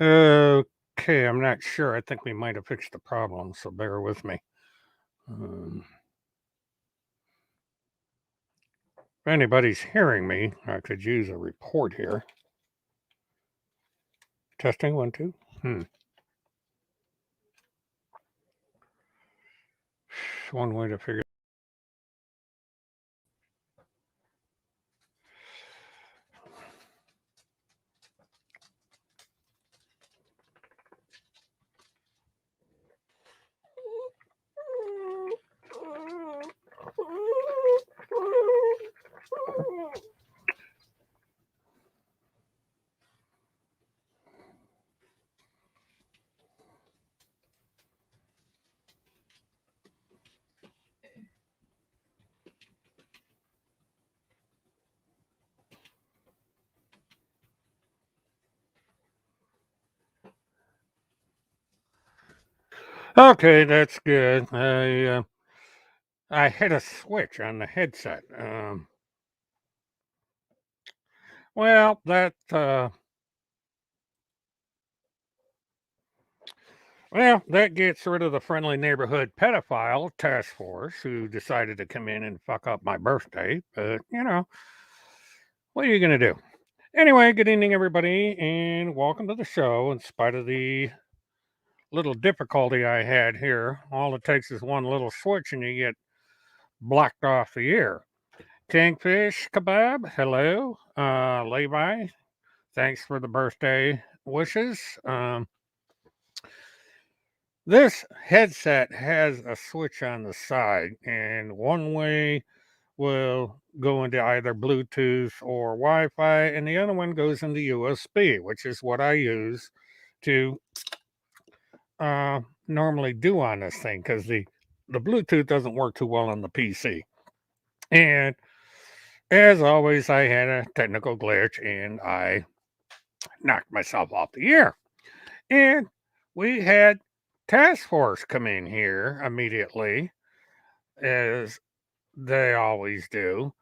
Okay, I'm not sure. I think we might have fixed the problem, so bear with me. Um, if anybody's hearing me, I could use a report here. Testing 1, 2. One way to figure. Okay, that's good. I hit a switch on the headset. Well, that gets rid of the friendly neighborhood pedophile task force who decided to come in and fuck up my birthday. But what are you gonna do? Anyway, good evening, everybody, and welcome to the show. In spite of the little difficulty I had here, all it takes is one little switch and you get blocked off the air. Kingfish Kebab, hello. Levi, thanks for the birthday wishes. This headset has a switch on the side, and one way will go into either Bluetooth or Wi Fi, and the other one goes into USB, which is what I use to normally do on this thing because the Bluetooth doesn't work too well on the PC. And as always, I had a technical glitch and I knocked myself off the air. And we had task force come in here immediately, as they always do.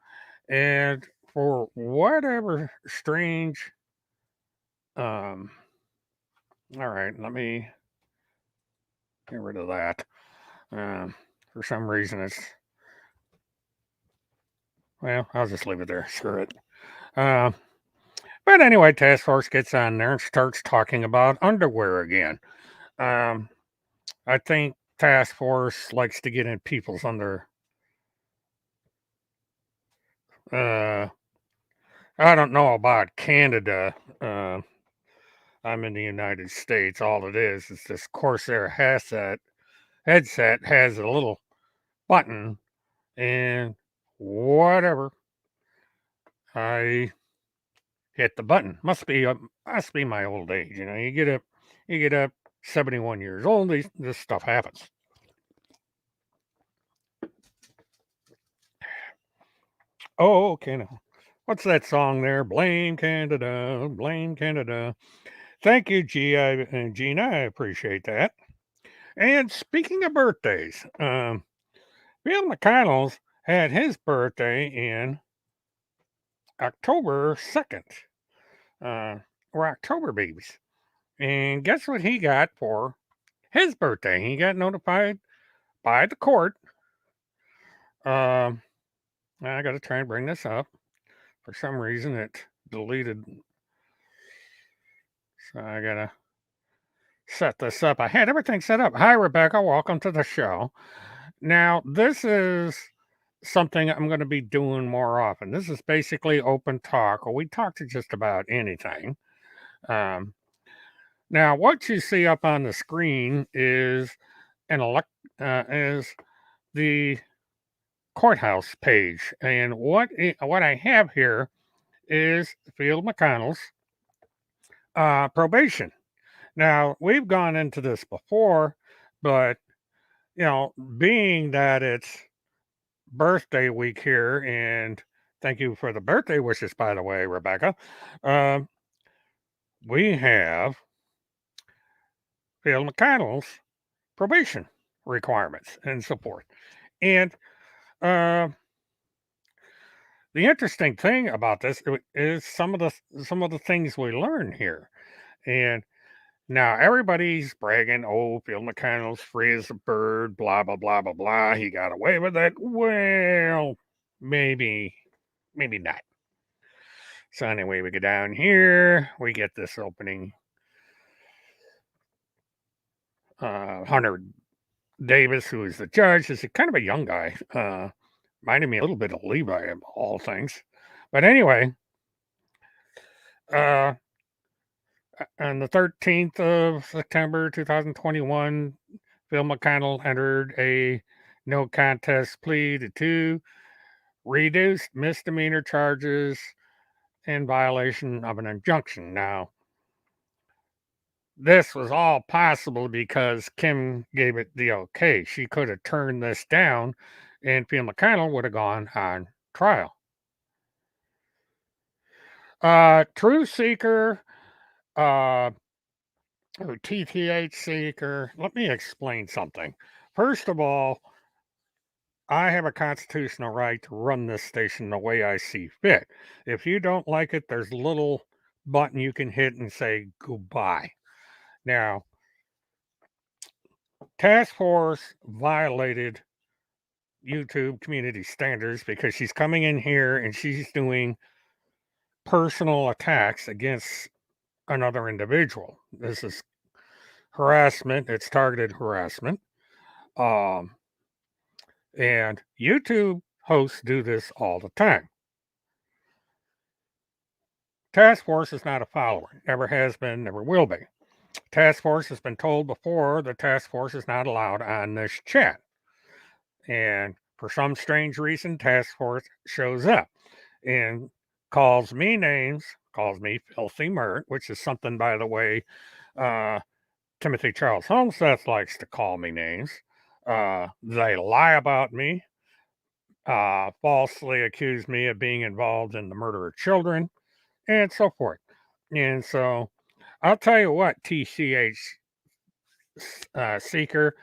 And for whatever strange, um, all right, let me get rid of that. For some reason, well, I'll just leave it there. Screw it. Um, but anyway, task force gets on there and starts talking about underwear again. Um, I think task force likes to get in people's uh, I don't know about Canada. I'm in the United States. All it is this Corsair headset has a little button, and whatever I hit the button. Must be my old age. You get up 71 years old. This stuff happens. Oh, okay. Now, what's that song there? Blame Canada, blame Canada. Thank you, Gina. I appreciate that. And speaking of birthdays, Bill McConnell's had his birthday in October 2nd. We're October babies. And guess what he got for his birthday? He got notified by the court. Um, I got to try and bring this up. For some reason, it deleted. So I got to set this up. I had everything set up. Hi, Rebecca. Welcome to the show. Now, this is something I'm going to be doing more often. This is basically open talk, or we talk to just about anything. Um, Now, what you see up on the screen is is the courthouse page, and what I have here is Field McConnell's probation. Now, we've gone into this before, but being that it's birthday week here, and thank you for the birthday wishes, by the way, Rebecca. Um, we have Field McConnell's probation requirements and so forth. And uh, the interesting thing about this is some of the things we learn here. And Now everybody's bragging, oh, Phil McConnell's free as a bird, blah, blah, blah, blah, blah. He got away with it. Well, maybe, maybe not. So anyway, we go down here, we get this opening. Hunter Davis, who is the judge, is kind of a young guy. Reminded me a little bit of Levi of all things. But anyway, uh, on the 13th of September 2021, Phil McConnell entered a no contest plea to 2 reduced misdemeanor charges in violation of an injunction. Now, this was all possible because Kim gave it the okay. She could have turned this down and Phil McConnell would have gone on trial. Truth Seeker, or TTH Seeker, let me explain something. First of all, I have a constitutional right to run this station the way I see fit. If you don't like it, there's a little button you can hit and say goodbye. Now, Task Force violated YouTube community standards because she's coming in here and she's doing personal attacks against another individual. This is harassment, it's targeted harassment. Um, and YouTube hosts do this all the time. Task Force is not a follower, never has been, never will be. Task Force has been told before the Task Force is not allowed on this chat. And for some strange reason, Task Force shows up and calls me names, calls me filthy Mert, which is something, by the way, Timothy Charles Homestead likes to call me names. They lie about me, falsely accuse me of being involved in the murder of children, and so forth. And so I'll tell you what, TCH Seeker,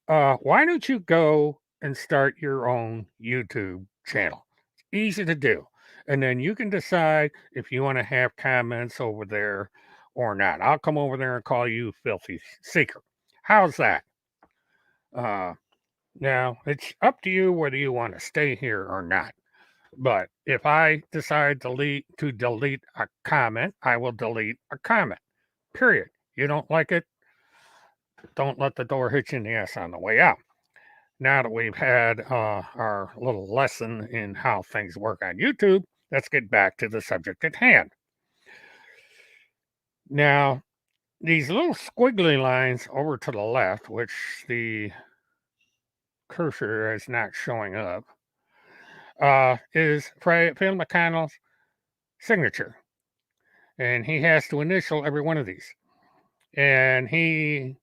why don't you go and start your own YouTube channel? It's easy to do. And then you can decide if you want to have comments over there or not. I'll come over there and call you Filthy Seeker. How's that? Now, it's up to you whether you want to stay here or not. But if I decide to delete a comment, I will delete a comment. Period. You don't like it, don't let the door hit you in the ass on the way out. Now that we've had our little lesson in how things work on YouTube, let's get back to the subject at hand. Now, these little squiggly lines over to the left, which the cursor is not showing up, is Phil McConnell's signature. And he has to initial every one of these. And he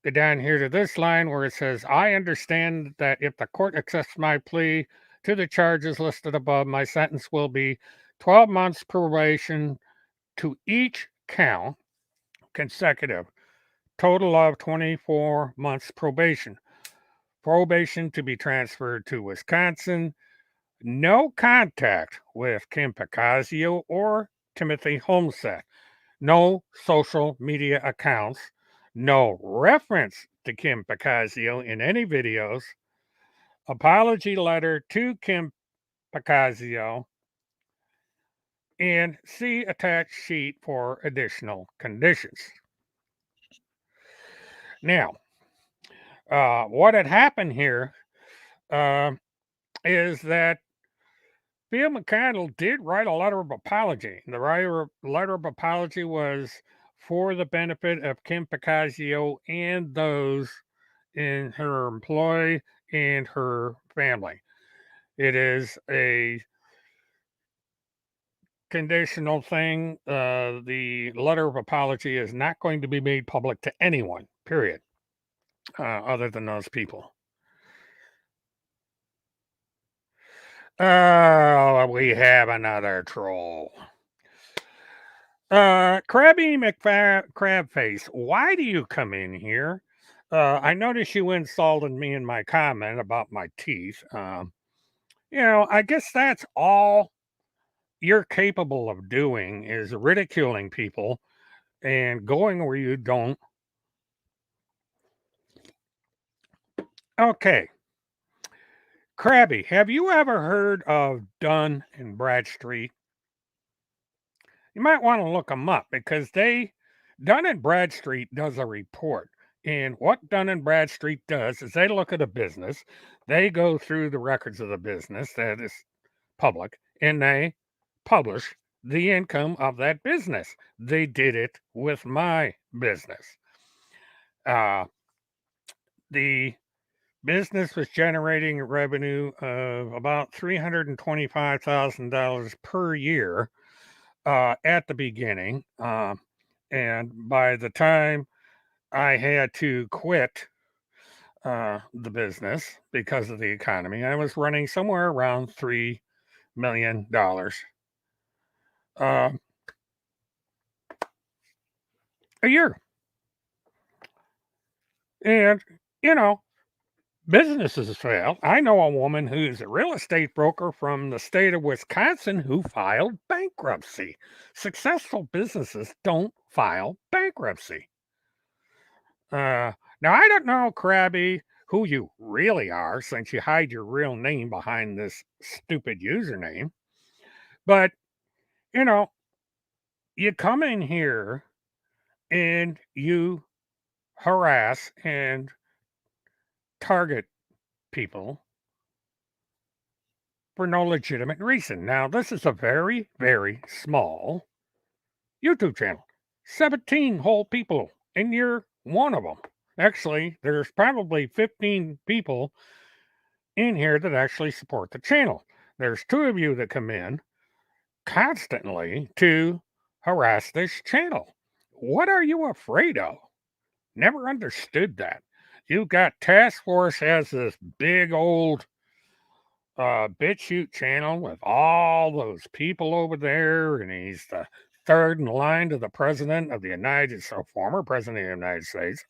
go down here to this line where it says, I understand that if the court accepts my plea to the charges listed above, my sentence will be 12 months probation to each count consecutive, total of 24 months probation. Probation to be transferred to Wisconsin. No contact with Kim Picazio or Timothy Homestead. No social media accounts. No reference to Kim Picazio in any videos. Apology letter to Kim Picazio. And see attached sheet for additional conditions. Now, what had happened here is that Phil McConnell did write a letter of apology. The letter of apology was for the benefit of Kim Picazio and those in her employ and her family. It is a conditional thing. The letter of apology is not going to be made public to anyone, period, other than those people. Oh, we have another troll. Krabby Crabface, why do you come in here? I noticed you insulted me in my comment about my teeth. I guess that's all you're capable of doing is ridiculing people and going where you don't. Okay. Krabby, have you ever heard of Dun and Bradstreet? You might want to look them up because Dun and Bradstreet does a report. And what Dun and Bradstreet does is they look at a business, they go through the records of the business that is public, and they publish the income of that business. They did it with my business. Uh, the business was generating a revenue of about $325,000 per year at the beginning. And by the time I had to quit the business because of the economy, I was running somewhere around $3 million uh, a year. And, you know, businesses fail. I know a woman who's a real estate broker from the state of Wisconsin who filed bankruptcy. Successful businesses don't file bankruptcy. Now, I don't know, Krabby, who you really are since you hide your real name behind this stupid username. But, you know, you come in here and you harass and target people for no legitimate reason. Now, this is a very, very small YouTube channel. 17 whole people, and you're one of them. Actually, there's probably 15 people in here that actually support the channel. There's two of you that come in constantly to harass this channel. What are you afraid of? Never understood that. You got Task Force has this big old BitChute channel with all those people over there, and he's the third in line to the president of the United States, so former president of the United States.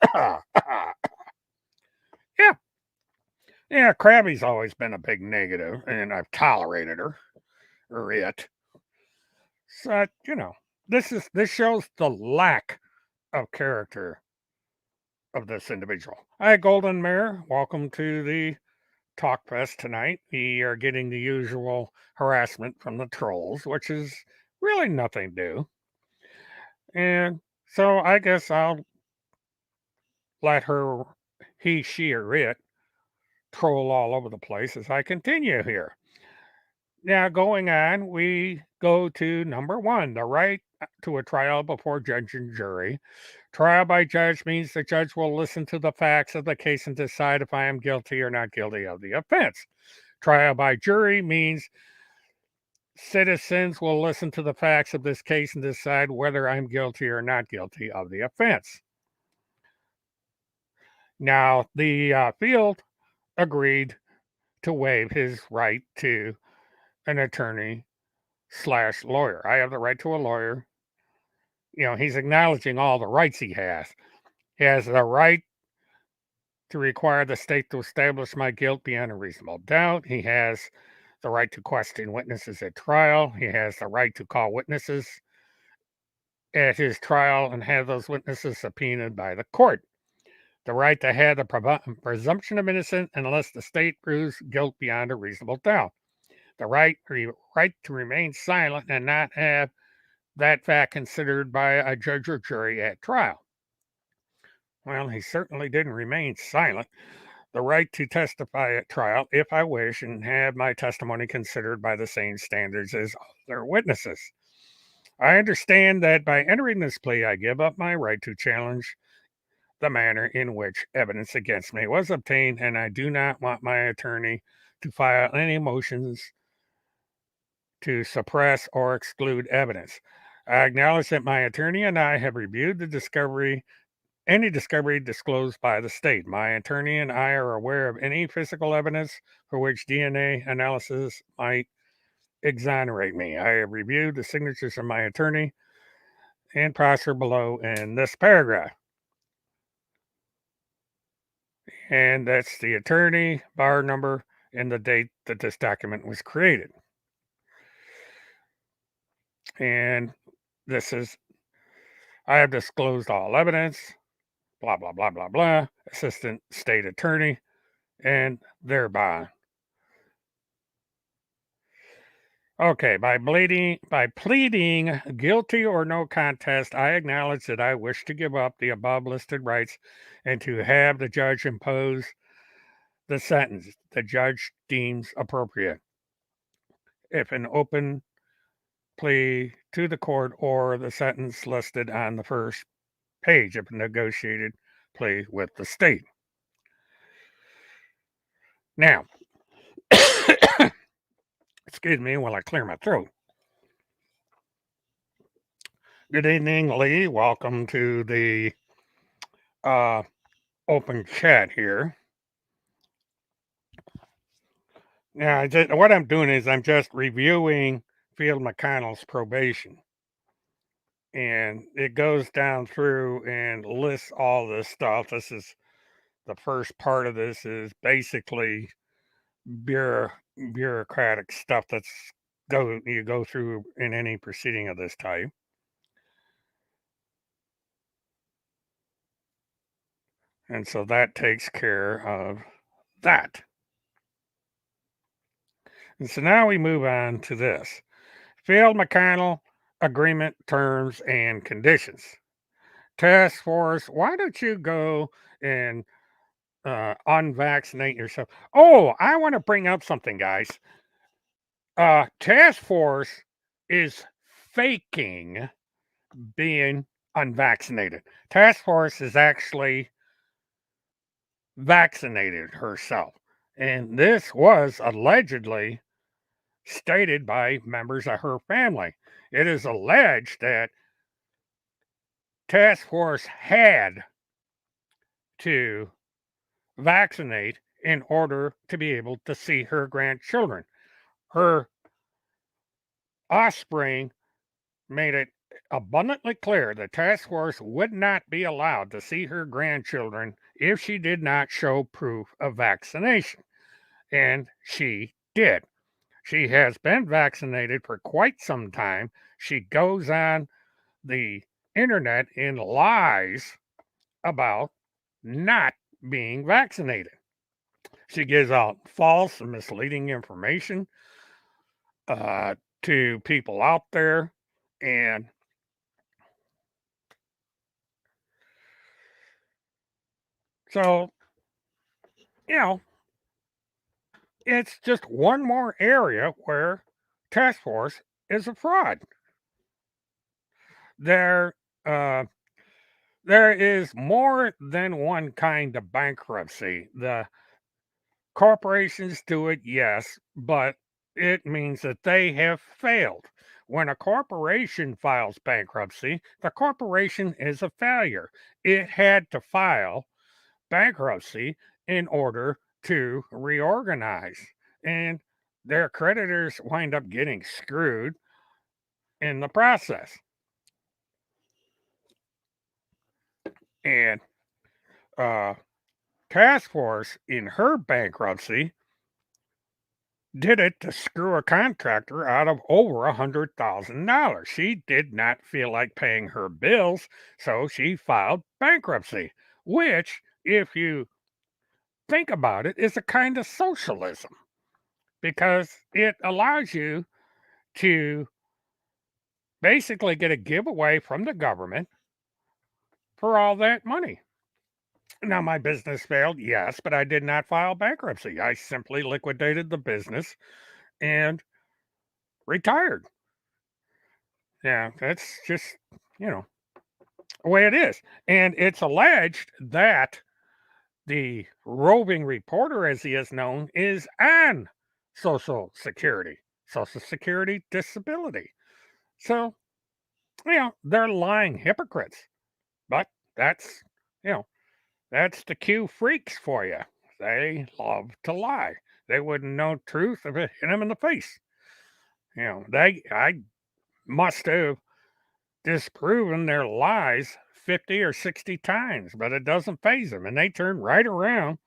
Yeah, yeah, Krabby's always been a big negative, and I've tolerated her or it. So this shows the lack of character of this individual. Hi, Golden Mare. Welcome to the Talk Fest tonight. We are getting the usual harassment from the trolls, which is really nothing new. And so I guess I'll let her, he, she, or it troll all over the place as I continue here. Now, going on, we go to number one, the right to a trial before judge and jury. Trial by judge means the judge will listen to the facts of the case and decide if I am guilty or not guilty of the offense. Trial by jury means citizens will listen to the facts of this case and decide whether I'm guilty or not guilty of the offense. Now, the field agreed to waive his right to an attorney slash lawyer. I have the right to a lawyer. He's acknowledging all the rights he has. He has the right to require the state to establish my guilt beyond a reasonable doubt. He has the right to question witnesses at trial. He has the right to call witnesses at his trial and have those witnesses subpoenaed by the court. The right to have the presumption of innocence unless the state proves guilt beyond a reasonable doubt. The right to remain silent and not have that fact considered by a judge or jury at trial. Well, he certainly didn't remain silent. The right to testify at trial if I wish and have my testimony considered by the same standards as other witnesses. I understand that by entering this plea, I give up my right to challenge the manner in which evidence against me was obtained, and I do not want my attorney to file any motions to suppress or exclude evidence. I acknowledge that my attorney and I have reviewed any discovery disclosed by the state. My attorney and I are aware of any physical evidence for which DNA analysis might exonerate me. I have reviewed the signatures of my attorney and prosper below in this paragraph. And that's the attorney, bar number, and the date that this document was created. And this is I have disclosed all evidence, blah, blah, blah, blah, blah, assistant state attorney, and thereby. Okay, by pleading guilty or no contest, I acknowledge that I wish to give up the above listed rights and to have the judge impose the sentence the judge deems appropriate. If an open plea to the court or the sentence listed on the first page of a negotiated plea with the state. Now, excuse me while I clear my throat. Good evening, Lee. Welcome to the uh, open chat here. Now, what I'm doing is I'm just reviewing Field McConnell's probation. And it goes down through and lists all this stuff. This is the first part of this is basically bureaucratic stuff you go through in any proceeding of this type. And so that takes care of that. And so now we move on to this. Field McConnell agreement terms and conditions. Task force, why don't you go and unvaccinate yourself? Oh, I want to bring up something, guys. Task force is faking being unvaccinated. Task force is actually vaccinated herself. And this was allegedly stated by members of her family. It is alleged that Task Force had to vaccinate in order to be able to see her grandchildren. Her offspring made it abundantly clear the task force would not be allowed to see her grandchildren if she did not show proof of vaccination. And she did. She has been vaccinated for quite some time. She goes on the internet and lies about not being vaccinated. She gives out false and misleading information uh, to people out there. And, so, you know, it's just one more area where task force is a fraud. There, uh, there is more than one kind of bankruptcy. The corporations do it, yes, but it means that they have failed. When a corporation files bankruptcy, the corporation is a failure. It had to file bankruptcy in order to reorganize. And their creditors wind up getting screwed in the process. And Task Force, in her bankruptcy, did it to screw a contractor out of over $100,000. She did not feel like paying her bills, so she filed bankruptcy, which, if you think about it, is a kind of socialism because it allows you to basically get a giveaway from the government for all that money. Now, my business failed, yes, but I did not file bankruptcy. I simply liquidated the business and retired. Yeah, that's just, you know, the way it is. And it's alleged that the roving reporter, as he is known, is on Social Security disability. So, they're lying hypocrites. But that's, you know, that's the Q freaks for you. They love to lie. They wouldn't know truth if it hit them in the face. I must have disproven their lies 50 or 60 times, but it doesn't phase them. And they turn right around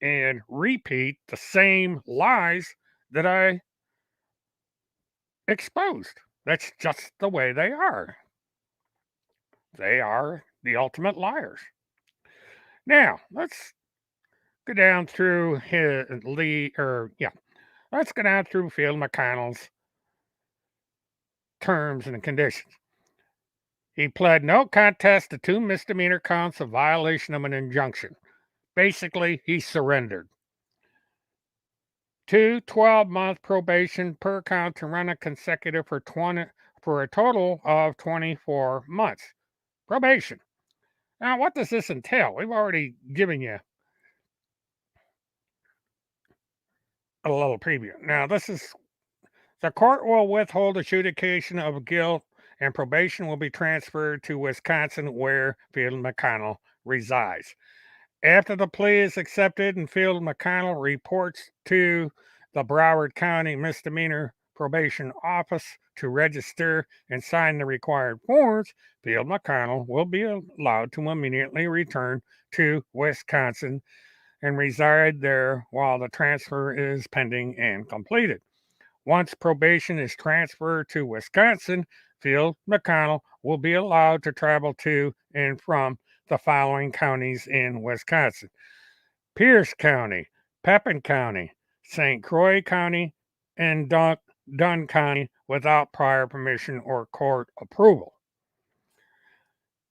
and repeat the same lies that I exposed. That's just the way they are. they are the ultimate liars. Now, let's go down through let's go down through Phil McConnell's terms and conditions. He pled no contest to 2 misdemeanor counts of violation of an injunction. Basically, he surrendered. 2 12-month probation per count to run a consecutive for a total of 24 months. Probation. Now, what does this entail? We've already given you a little preview. Now, the court will withhold adjudication of guilt and probation will be transferred to Wisconsin, where Field McConnell resides. After the plea is accepted and Field McConnell reports to the Broward County Misdemeanor Probation Office to register and sign the required forms, Field McConnell will be allowed to immediately return to Wisconsin and reside there while the transfer is pending and completed. Once probation is transferred to Wisconsin, Field McConnell will be allowed to travel to and from the following counties in Wisconsin: Pierce County, Pepin County, St. Croix County, and Dunn County without prior permission or court approval.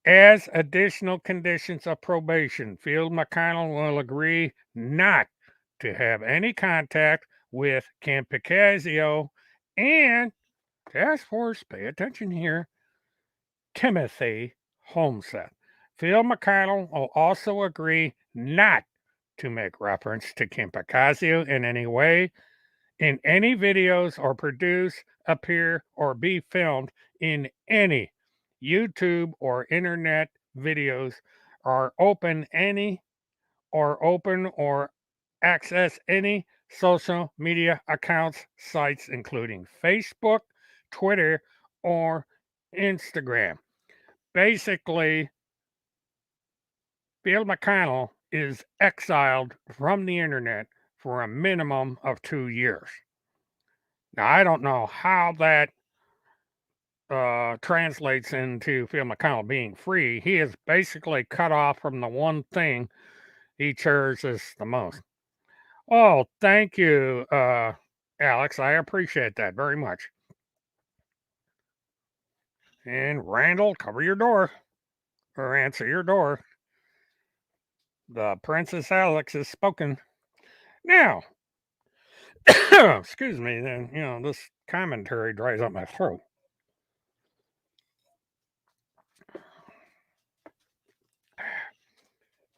As additional conditions of probation, Field McConnell will agree not to have any contact with Kim Picasio and, task force, pay attention here, Timothy Homseth. Phil McConnell will also agree not to make reference to Kim Picasio in any way, in any videos, or produce, appear, or be filmed in any YouTube or internet videos, or open or access any social media accounts, sites, including Facebook, Twitter, or Instagram. Basically, Bill McConnell is exiled from the internet for a minimum of 2 years. Now, I don't know how that translates into Phil McConnell being free. He is basically cut off from the one thing he cherishes the most. Oh, thank you, Alex. I appreciate that very much. And Randall, cover your door or answer your door. The Princess Alex has spoken. Now, excuse me, then, this commentary dries up my throat.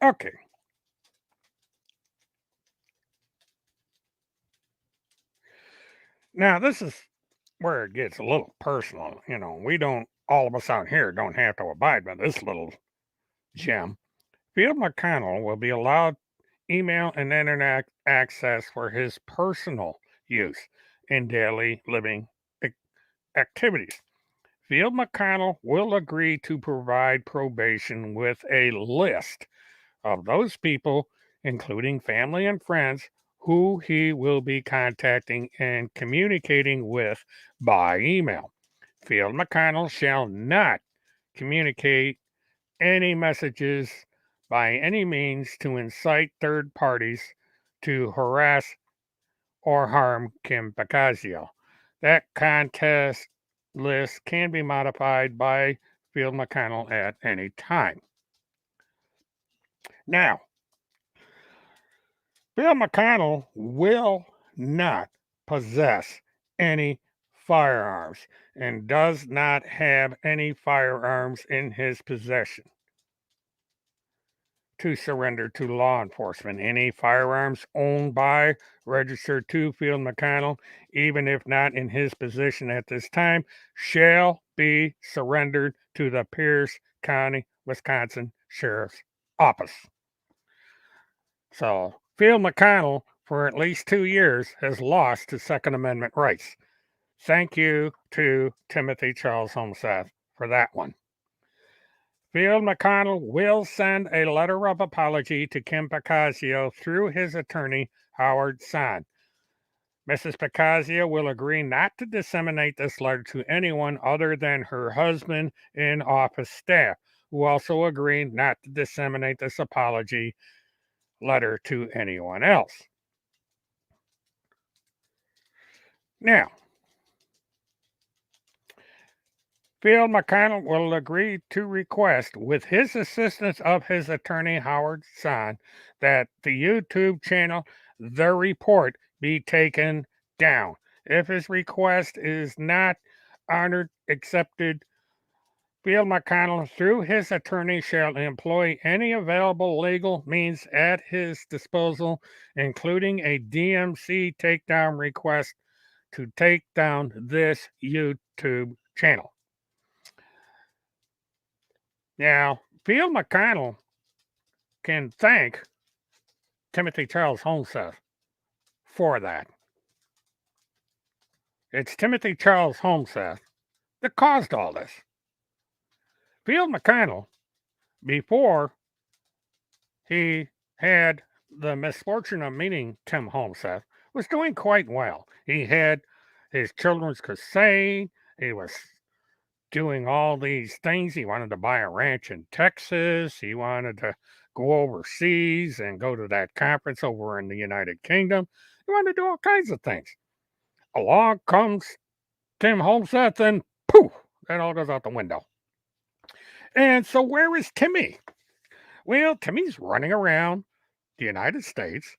Okay. Now, this is where it gets a little personal. All of us out here don't have to abide by this little gem. Field McConnell will be allowed email and internet access for his personal use in daily living activities. Field McConnell will agree to provide probation with a list of those people, including family and friends, who he will be contacting and communicating with by email. Field McConnell shall not communicate any messages by any means to incite third parties to harass or harm Kim Picasio. That contest list can be modified by Field McConnell at any time. Now, Bill McConnell will not possess any firearms and does not have any firearms in his possession to surrender to law enforcement. Any firearms owned by, registered to Field McConnell, even if not in his possession at this time, shall be surrendered to the Pierce County, Wisconsin Sheriff's Office. So, Field McConnell, for at least 2 years, has lost his Second Amendment rights. Thank you to Timothy Charles Homseth for that one. Field McConnell will send a letter of apology to Kim Picasio through his attorney, Howard Son. Mrs. Picasio will agree not to disseminate this letter to anyone other than her husband and office staff. who also agreed not to disseminate this apology letter to anyone else. Now, Phil McConnell will agree to request, with his assistance of his attorney Howard Zahn, that the YouTube channel The Report be taken down. If his request is not honored, accepted, Phil McConnell, through his attorney, shall employ any available legal means at his disposal, including a DMC takedown request, to take down this YouTube channel. Now, Phil McConnell can thank Timothy Charles Homseth for that. It's Timothy Charles Homseth that caused all this. Phil McConnell, before he had the misfortune of meeting Tim Homseth, was doing quite well. He had his children's crusade. He was doing all these things. He wanted to buy a ranch in Texas. He wanted to go overseas and go to that conference over in the United Kingdom. He wanted to do all kinds of things. Along comes Tim Homseth, and poof, that all goes out the window. And so where is Timmy? Well, Timmy's running around the United States,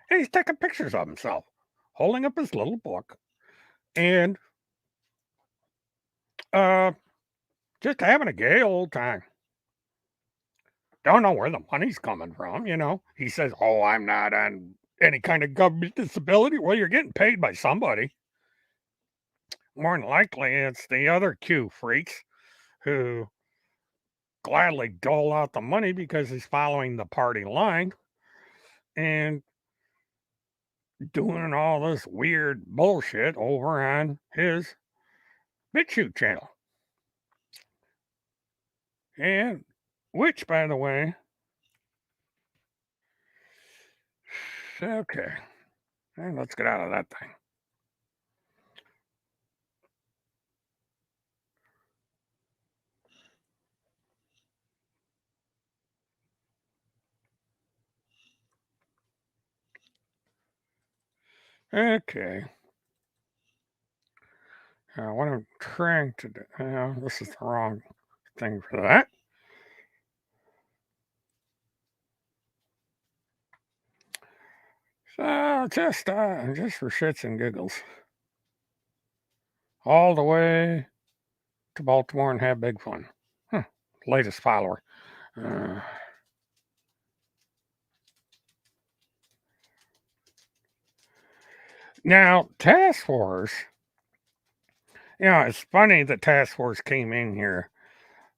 and he's taking pictures of himself, holding up his little book, and just having a gay old time. Don't know where the money's coming from, you know. He says, "Oh, I'm not on any kind of government disability." Well, you're getting paid by somebody. More than likely, it's the other Q freaks who gladly dole out the money because he's following the party line and doing all this weird bullshit over on his BitChute channel. And which, by the way, okay, and let's get out of that thing. Okay. What I'm trying to do, this is the wrong thing for that. So just for shits and giggles, all the way to Baltimore and have big fun. Latest follower. Now, Task Force, it's funny that Task Force came in here,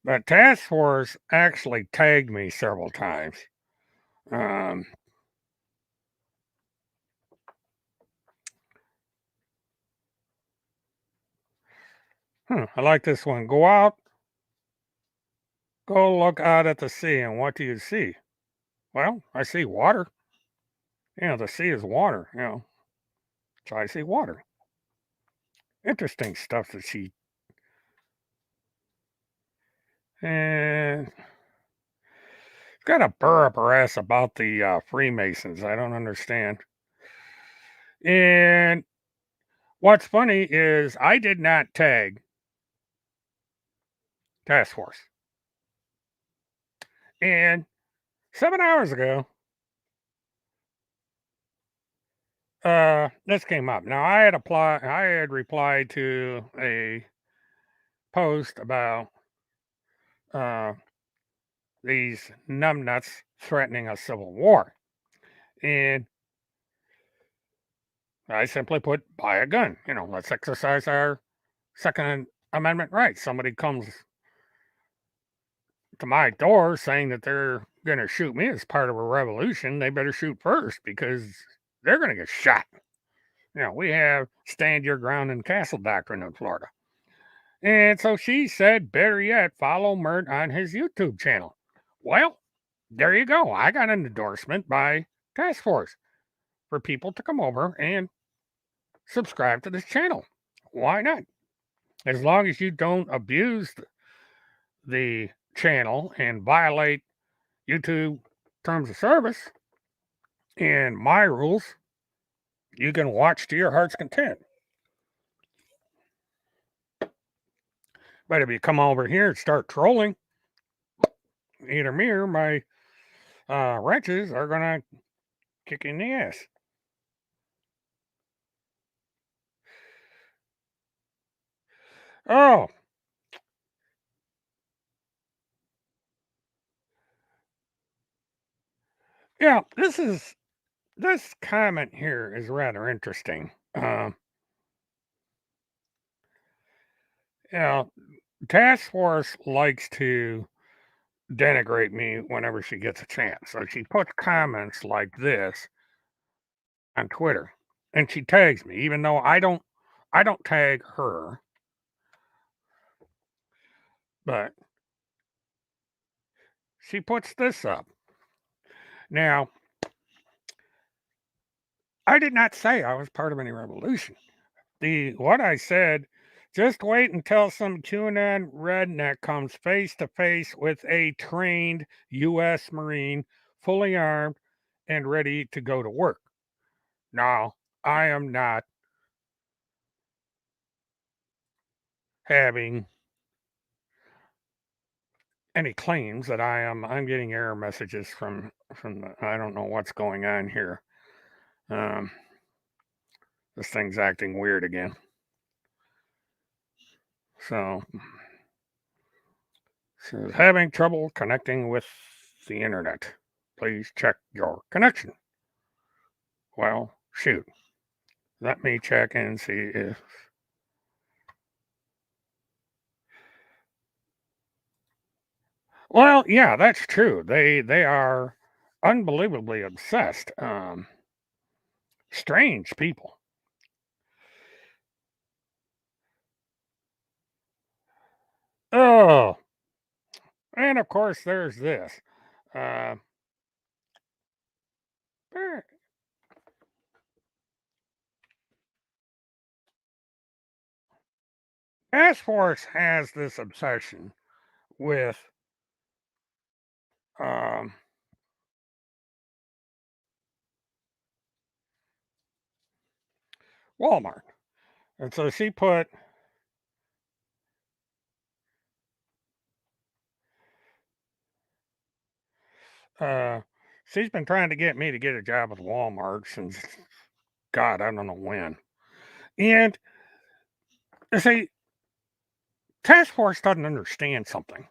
but Task Force actually tagged me several times. I like this one. Go look out at the sea, and what do you see? Well, I see water. The sea is water, so I see water. Interesting stuff that she. And got to burr up her ass about the Freemasons. I don't understand. And what's funny is I did not tag Task Force. And 7 hours ago, this came up. Now I had replied to a post about these numbnuts threatening a civil war. And I simply put, buy a gun. Let's exercise our Second Amendment rights. Somebody comes to my door saying that they're going to shoot me as part of a revolution, they better shoot first because they're going to get shot. We have stand your ground and castle doctrine in Florida. And so she said, better yet, follow Mert on his YouTube channel. Well, there you go. I got an endorsement by Task Force for people to come over and subscribe to this channel. Why not? As long as you don't abuse the channel and violate YouTube terms of service and my rules, you can watch to your heart's content. But if you come over here and start trolling, either me or my wrenches are gonna kick you in the ass. Oh, yeah, this comment here is rather interesting. You know, Task Force likes to denigrate me whenever she gets a chance. So she puts comments like this on Twitter, and she tags me, even though I don't tag her, but she puts this up. Now, I did not say I was part of any revolution. What I said, just wait until some QAnon redneck comes face to face with a trained U.S. Marine, fully armed and ready to go to work. Now, I am not having any claims that I'm getting error messages from I don't know what's going on here. Um, this thing's acting weird again. So, says having trouble connecting with the internet. Please check your connection. Well, shoot. Let me check and see if. Well, yeah, that's true. They are unbelievably obsessed. Strange people. Oh, and of course there's this. Uh, eh, Task Force has this obsession with um, Walmart, and so she put. Uh, she's been trying to get me to get a job with Walmart since God, I don't know when. And you see, Task Force doesn't understand something.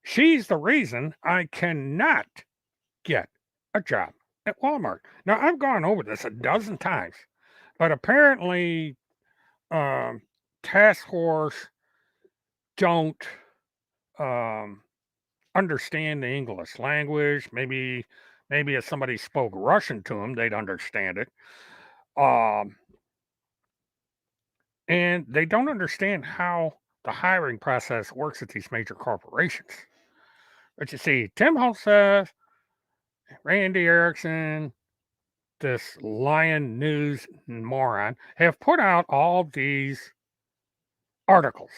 She's the reason I cannot get a job at Walmart. Now, I've gone over this a dozen times, but apparently, um, Task Force don't um, understand the English language. Maybe if somebody spoke Russian to them, they'd understand it. Um, and they don't understand how the hiring process works at these major corporations. But you see, Tim Hulseth, Randy Erickson, this Lion News moron, have put out all these articles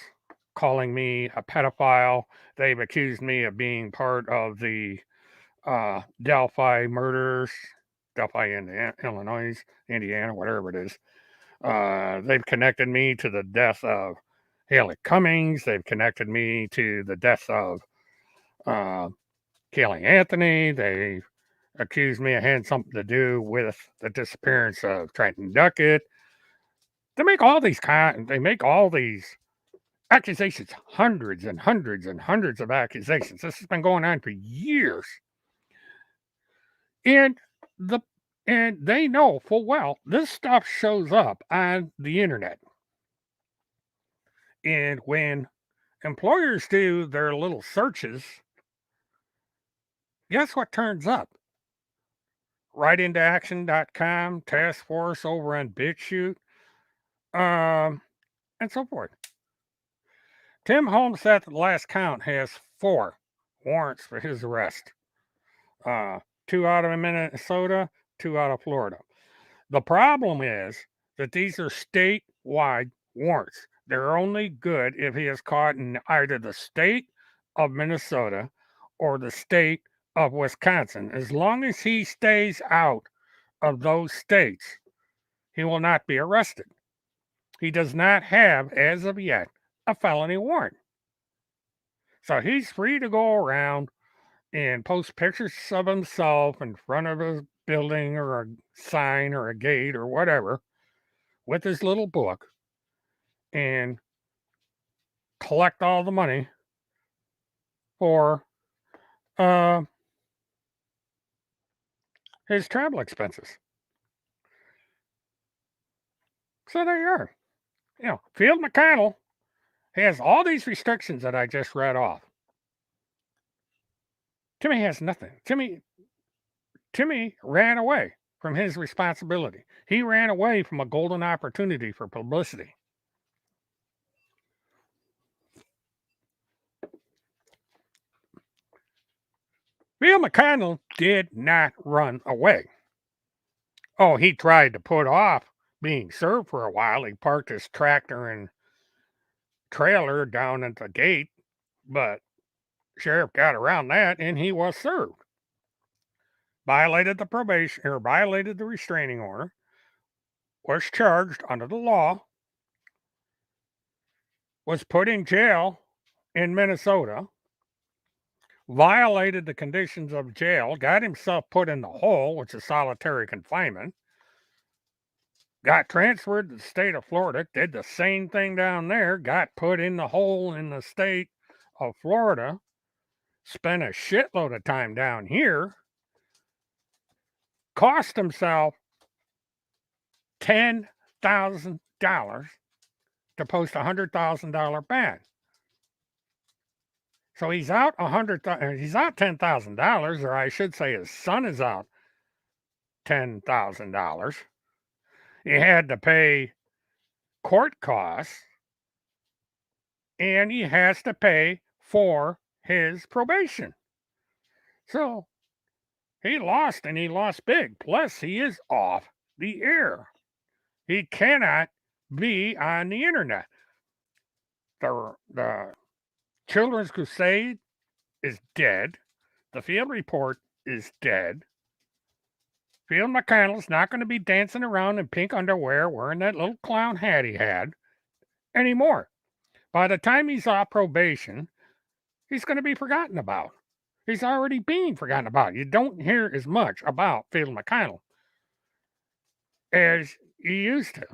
calling me a pedophile. They've accused me of being part of the Delphi murders, Delphi, Illinois, Indiana, whatever it is. They've connected me to the death of Haley Cummings. They've connected me to the death of uh, Kelly Anthony. They accused me of having something to do with the disappearance of Trenton Duckett. They make all these accusations, hundreds and hundreds and hundreds of accusations. This has been going on for years. And the and they know full well this stuff shows up on the internet. And when employers do their little searches, guess what turns up? Rightintoaction.com, task force over on BitChute, um, and so forth. Tim Holmes at the last count has 4 warrants for his arrest. 2 out of Minnesota, 2 out of Florida. The problem is that these are statewide warrants. They're only good if he is caught in either the state of Minnesota or the state of Wisconsin. As long as he stays out of those states, he will not be arrested. He does not have, as of yet, a felony warrant. So he's free to go around and post pictures of himself in front of a building or a sign or a gate or whatever with his little book and collect all the money for uh, his travel expenses. So there you are. Field McConnell has all these restrictions that I just read off. Timmy has nothing. Timmy ran away from his responsibility. He ran away from a golden opportunity for publicity. Bill McConnell did not run away. Oh, he tried to put off being served for a while. He parked his tractor and trailer down at the gate, but sheriff got around that and he was served. Violated the probation or violated the restraining order, was charged under the law, was put in jail in Minnesota, violated the conditions of jail, got himself put in the hole, which is solitary confinement, got transferred to the state of Florida, did the same thing down there, got put in the hole in the state of Florida, spent a shitload of time down here, cost himself $10,000 to post a $100,000 ban. So he's out he's out $10,000, or I should say his son is out $10,000. He had to pay court costs, and he has to pay for his probation. So he lost, and he lost big. Plus, he is off the air. He cannot be on the internet. The Children's Crusade is dead. The Field Report is dead. Field McConnell's not going to be dancing around in pink underwear wearing that little clown hat he had anymore. By the time he's off probation, he's going to be forgotten about. He's already being forgotten about. You don't hear as much about Field McConnell as you used to.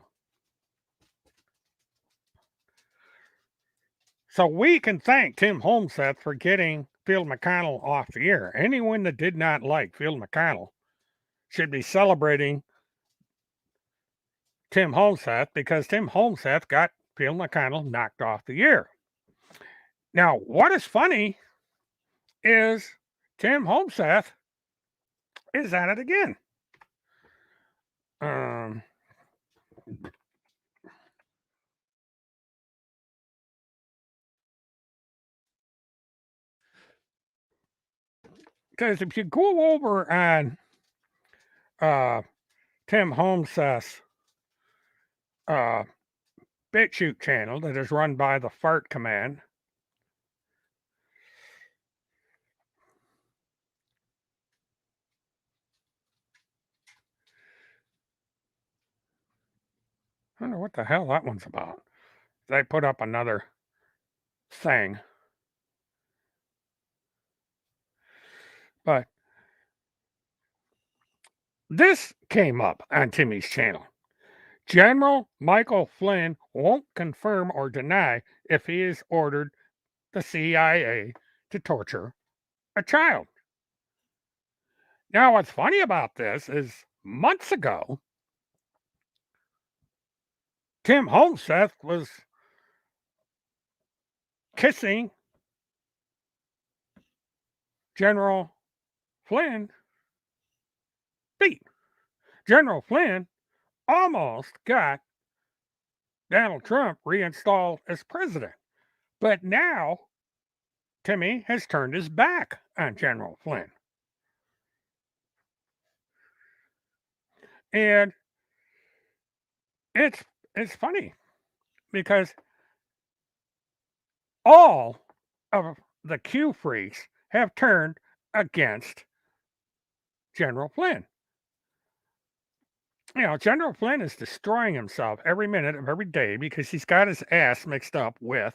So we can thank Tim Homseth for getting Field McConnell off the air. Anyone that did not like Field McConnell should be celebrating Tim Homseth because Tim Homseth got Field McConnell knocked off the air. Now, what is funny is Tim Homseth is at it again. Because if you go over on Tim Homseth's BitChute channel that is run by the Fart Command, I don't know what the hell that one's about. They put up another thing. But this came up on Timmy's channel. General Michael Flynn won't confirm or deny if he has ordered the CIA to torture a child. Now, what's funny about this is months ago, Tim Homseth was kissing General Flynn feet. General Flynn almost got Donald Trump reinstalled as president. But now Timmy has turned his back on General Flynn. And it's funny because all of the Q freaks have turned against General Flynn. General Flynn is destroying himself every minute of every day because he's got his ass mixed up with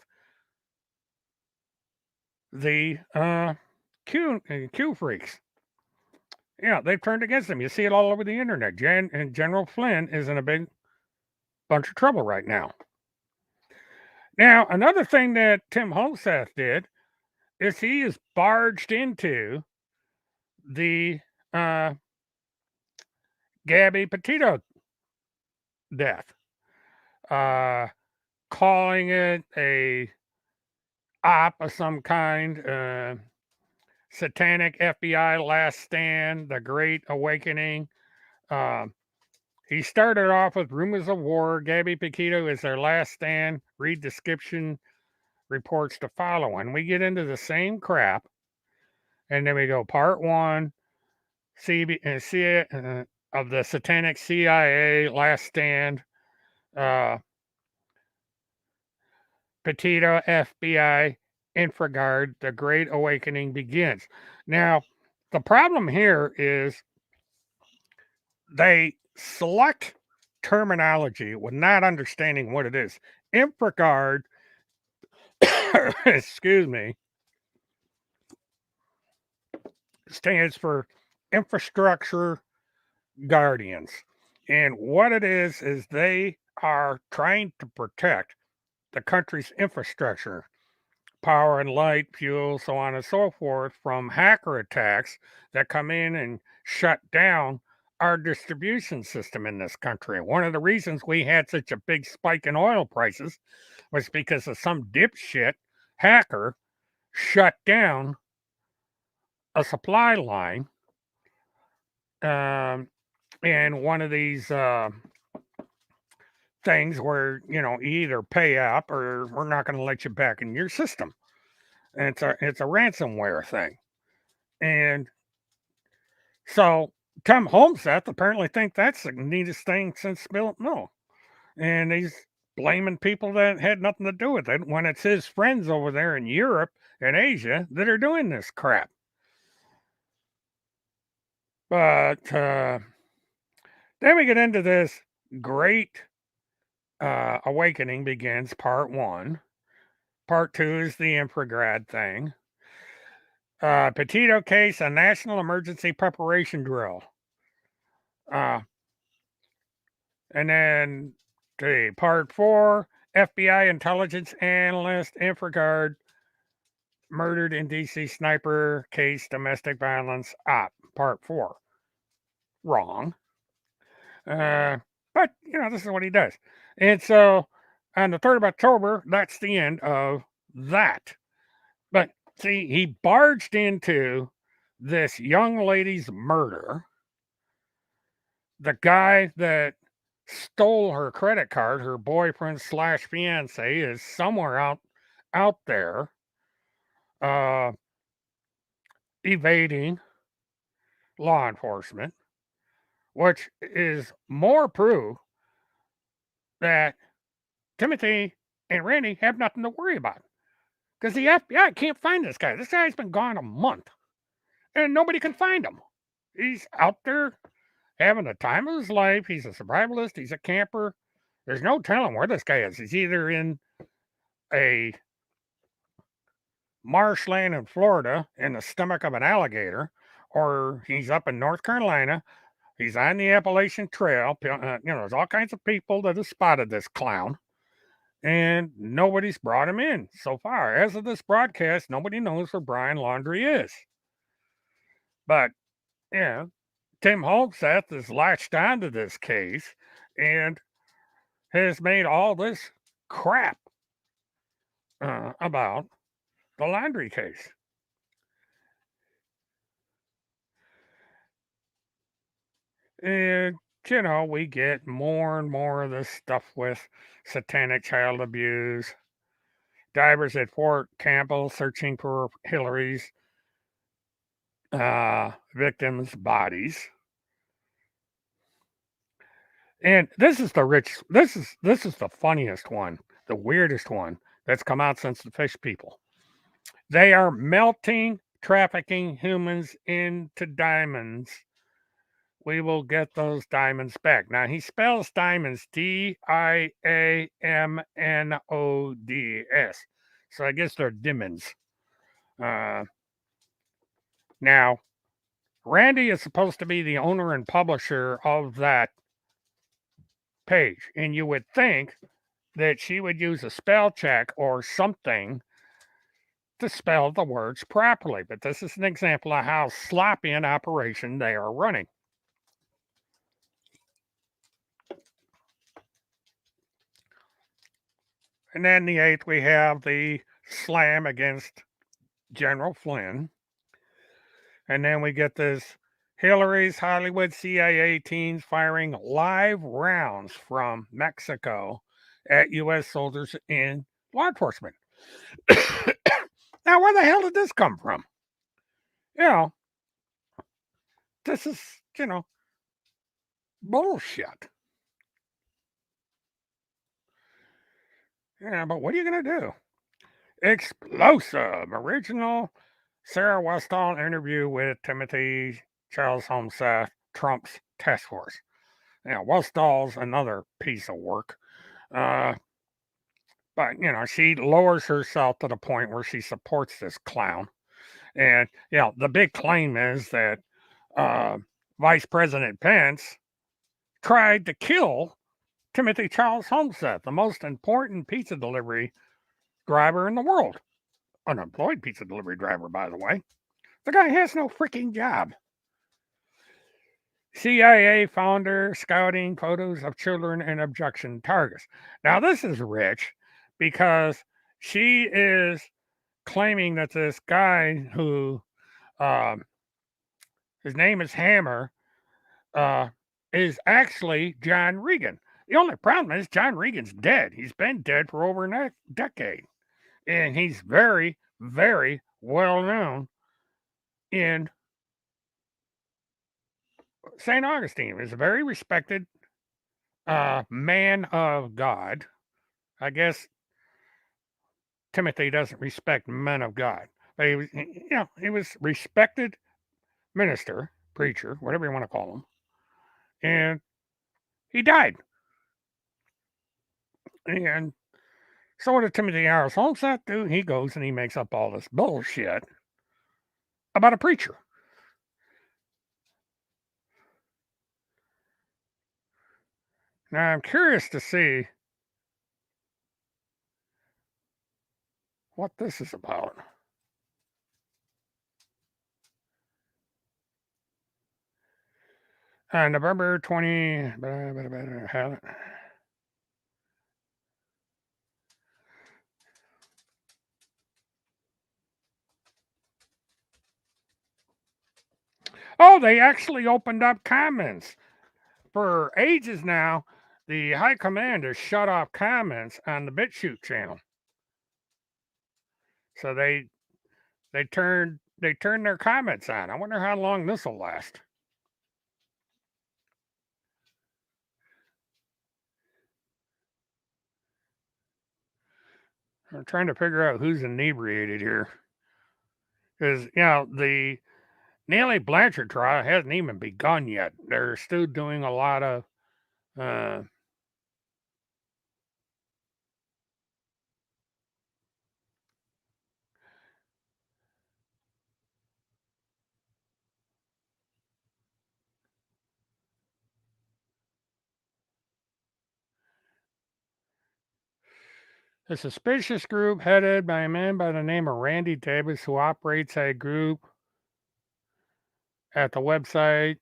the Q freaks. Yeah, they've turned against him. You see it all over the internet. And General Flynn is in a big bunch of trouble right now. Now, another thing that Tim Holseth did is he is barged into the Gabby Petito death, calling it a op of some kind, satanic FBI last stand, the Great Awakening. He started off with rumors of war. Gabby Petito is their last stand. Read description reports to follow. And we get into the same crap. And then we go part one, of the satanic CIA last stand. Petito, FBI, Infraguard, the Great Awakening begins. Now, the problem here is they select terminology with not understanding what it is. Infraguard, excuse me, stands for Infrastructure Guardians. And what it is they are trying to protect the country's infrastructure, power and light, fuel, so on and so forth, from hacker attacks that come in and shut down our distribution system in this country. One of the reasons we had such a big spike in oil prices was because of some dipshit hacker shut down a supply line. And one of these things where, you either pay up or we're not going to let you back in your system. And it's a ransomware thing. And so Tom Holmseth apparently think that's the neatest thing since Bill. No. And he's blaming people that had nothing to do with it when it's his friends over there in Europe and Asia that are doing this crap. But then we get into this Great Awakening begins, part one. Part two is the Infragrad thing. Petito case, a national emergency preparation drill. And then part four, FBI intelligence analyst Infraguard murdered in DC sniper case, domestic violence op. Part four. Wrong. But, this is what he does. And so on the 3rd of October, that's the end of that. But see, he barged into this young lady's murder. The guy that stole her credit card, her boyfriend / fiance, is somewhere out there evading law enforcement, which is more proof that Timothy and Randy have nothing to worry about. Because the FBI can't find this guy. This guy's been gone a month. And nobody can find him. He's out there having the time of his life. He's a survivalist. He's a camper. There's no telling where this guy is. He's either in a marshland in Florida in the stomach of an alligator, or he's up in North Carolina. He's on the Appalachian Trail. There's all kinds of people that have spotted this clown. And nobody's brought him in so far. As of this broadcast, nobody knows where Brian Laundrie is. But, Tim Holmseth has latched onto this case and has made all this crap about the Laundrie case. And, we get more and more of this stuff with satanic child abuse. Divers at Fort Campbell searching for Hillary's victims' bodies. And this is the funniest one, the weirdest one that's come out since the fish people. They are melting, trafficking humans into diamonds. We will get those diamonds back. Now, he spells diamonds Diamnods. So I guess they're diamonds. Now, Randy is supposed to be the owner and publisher of that page. And you would think that she would use a spell check or something to spell the words properly. But this is an example of how sloppy an operation they are running. And then the 8th, we have the slam against General Flynn. And then we get this Hillary's Hollywood CIA teens firing live rounds from Mexico at U.S. soldiers in law enforcement. Now, where the hell did this come from? This is, bullshit. Yeah, but what are you going to do? Explosive. Original Sarah Westall interview with Timothy Charles Homseth, Trump's task force. Westall's another piece of work. But, she lowers herself to the point where she supports this clown. And, the big claim is that Vice President Pence tried to kill Timothy Charles Homseth, the most important pizza delivery driver in the world. Unemployed pizza delivery driver, by the way. The guy has no freaking job. CIA founder scouting photos of children and abduction targets. Now, this is rich because she is claiming that this guy who, his name is Hammer, is actually John Regan. The only problem is John Regan's dead. He's been dead for over a decade. And he's very, very well known in St. Augustine. He's a very respected man of God. I guess Timothy doesn't respect men of God. But he was respected minister, preacher, whatever you want to call him. And he died. And so what did Timothy Harris Homseth do? He goes and he makes up all this bullshit about a preacher. Now I'm curious to see what this is about. November 20. Oh, they actually opened up comments. For ages now, the high command has shut off comments on the BitChute channel. So they turned their comments on. I wonder how long this will last. I'm trying to figure out who's inebriated here. Because, the Neely Blanchard trial hasn't even begun yet. They're still doing a lot of a suspicious group headed by a man by the name of Randy Davis, who operates a group at the website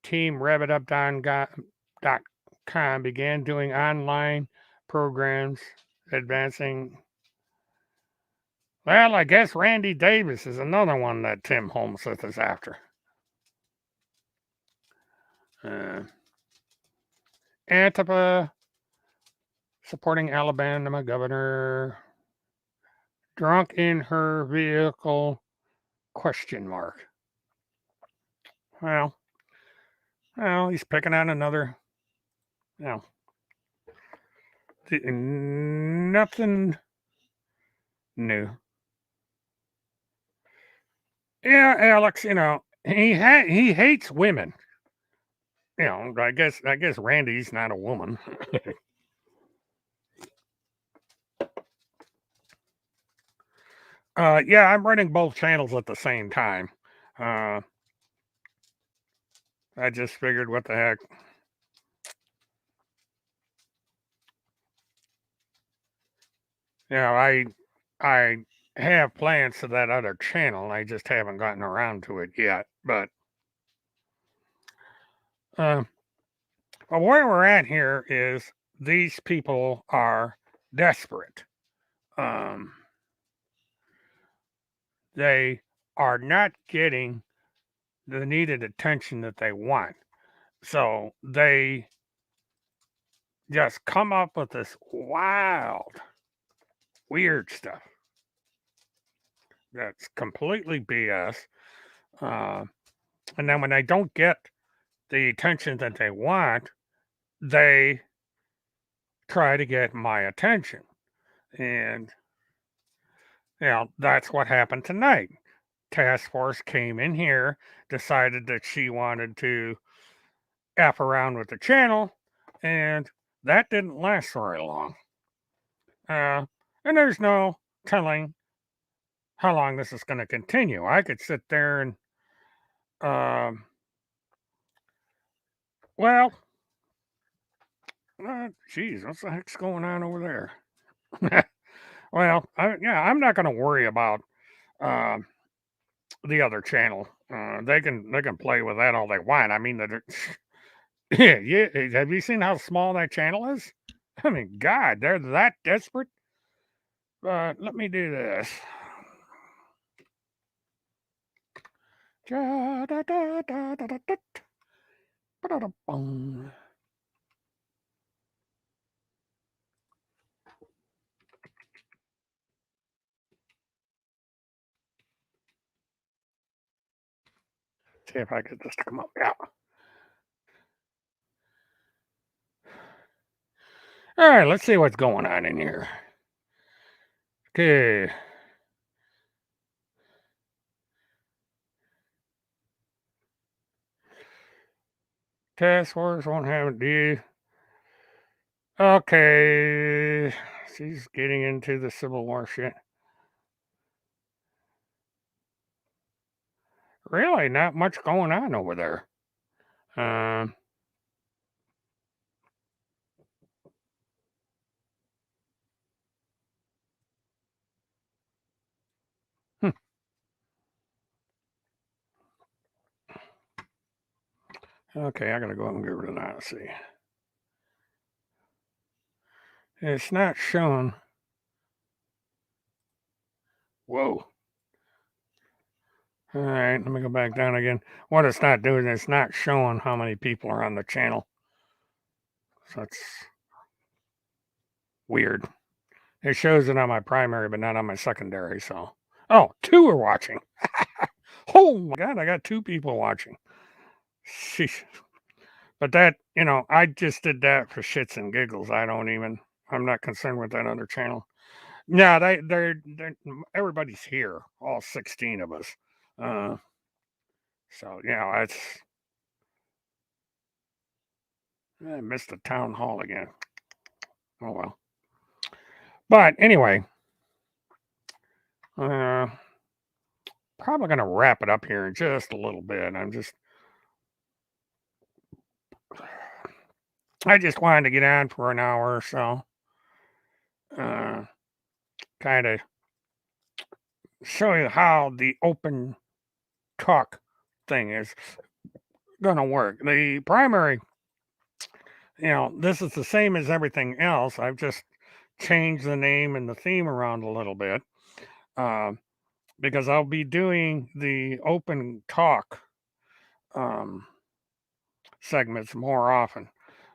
teamrevitup.com, began doing online programs advancing. Well, I guess Randy Davis is another one that Tim Homseth is after. Antifa supporting Alabama governor drunk in her vehicle ? Well, he's picking on another. Nothing new. Yeah, Alex, he hates women. I guess Randy's not a woman. Yeah, I'm running both channels at the same time. Uh, I just figured, what the heck? I have plans to that other channel. I just haven't gotten around to it yet. Uh, but where we're at here is these people are desperate. Um, they are not getting the needed attention that they want. So they just come up with this wild, weird stuff that's completely BS. Uh, and then when they don't get the attention that they want, they try to get my attention. And, that's what happened tonight. Task Force came in here, decided that she wanted to F around with the channel, and that didn't last very long. And there's no telling how long this is going to continue. I could sit there and, um, well, geez, what the heck's going on over there? Well, I'm not going to worry about um, the other channel. They can play with that all they want. I mean, yeah, yeah. Have you seen how small that channel is? I mean, God, they're that desperate. Let me do this. Ja, da, da, da, da, da, da, ba-da-da-bum. See if I get this to come up. Yeah. All right, let's see what's going on in here. Okay. Task Force won't have it, do you? Okay. She's getting into the Civil War shit. Really, not much going on over there. Um, hmm, okay, I gotta go and get rid of that. Let's see. It's not showing. Whoa. All right, let me go back down again. What it's not doing, it's not showing how many people are on the channel. So that's weird. It shows it on my primary, but not on my secondary. So, oh, two are watching. Oh my God, I got two people watching. Sheesh. But that, I just did that for shits and giggles. I'm not concerned with that other channel. Yeah, they're everybody's here, all 16 of us. Uh, so, I missed the town hall again. Oh well. But anyway, uh, probably gonna wrap it up here in just a little bit. I just wanted to get on for an hour or so, uh, kind of show you how the open talk thing is gonna work. The primary, this is the same as everything else. I've just changed the name and the theme around a little bit, uh, because I'll be doing the open talk um, segments more often,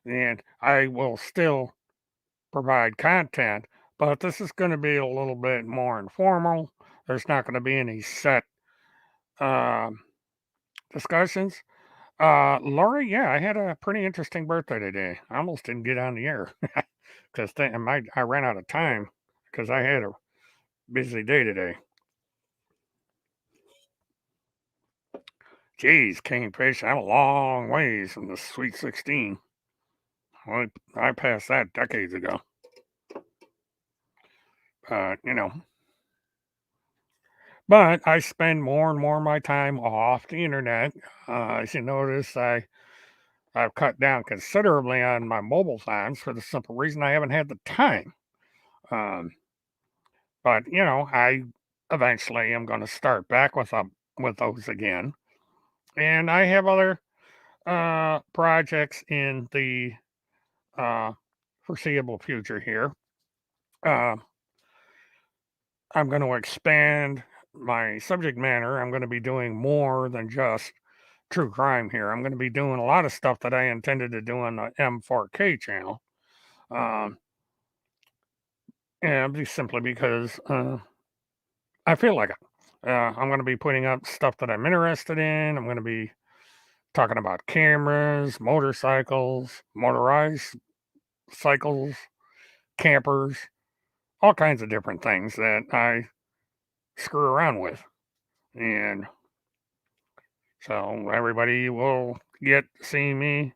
and I will still provide content, but this is going to be a little bit more informal. There's not going to be any set um discussions. Lori, yeah, I had a pretty interesting birthday today. I almost didn't get on the air because I ran out of time because I had a busy day today. Geez, Kingfish, I'm a long ways from the Sweet 16. I passed that decades ago. You know, but I spend more and more of my time off the internet. As you notice, I've cut down considerably on my mobile times for the simple reason I haven't had the time. Um, but I eventually am going to start back with those again, and I have other projects in the uh, foreseeable future here. Uh, I'm going to expand my subject matter. I'm going to be doing more than just true crime here. I'm going to be doing a lot of stuff that I intended to do on the M4K channel. Um, and just simply because I feel like it. I'm going to be putting up stuff that I'm interested in. I'm going to be talking about cameras, motorcycles, motorized cycles, campers, all kinds of different things that I screw around with. And so everybody will get to see me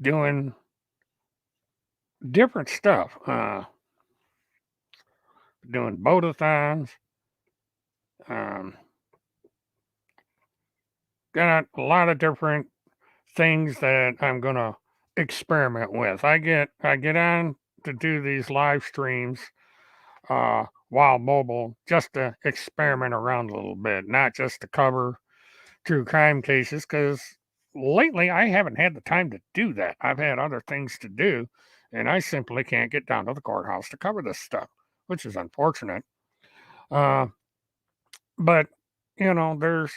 doing different stuff, doing boatathons. Um, got a lot of different things that I'm gonna experiment with. I get on to do these live streams while mobile just to experiment around a little bit, not just to cover true crime cases, because lately I haven't had the time to do that. I've had other things to do, and I simply can't get down to the courthouse to cover this stuff, which is unfortunate. Uh, but, there's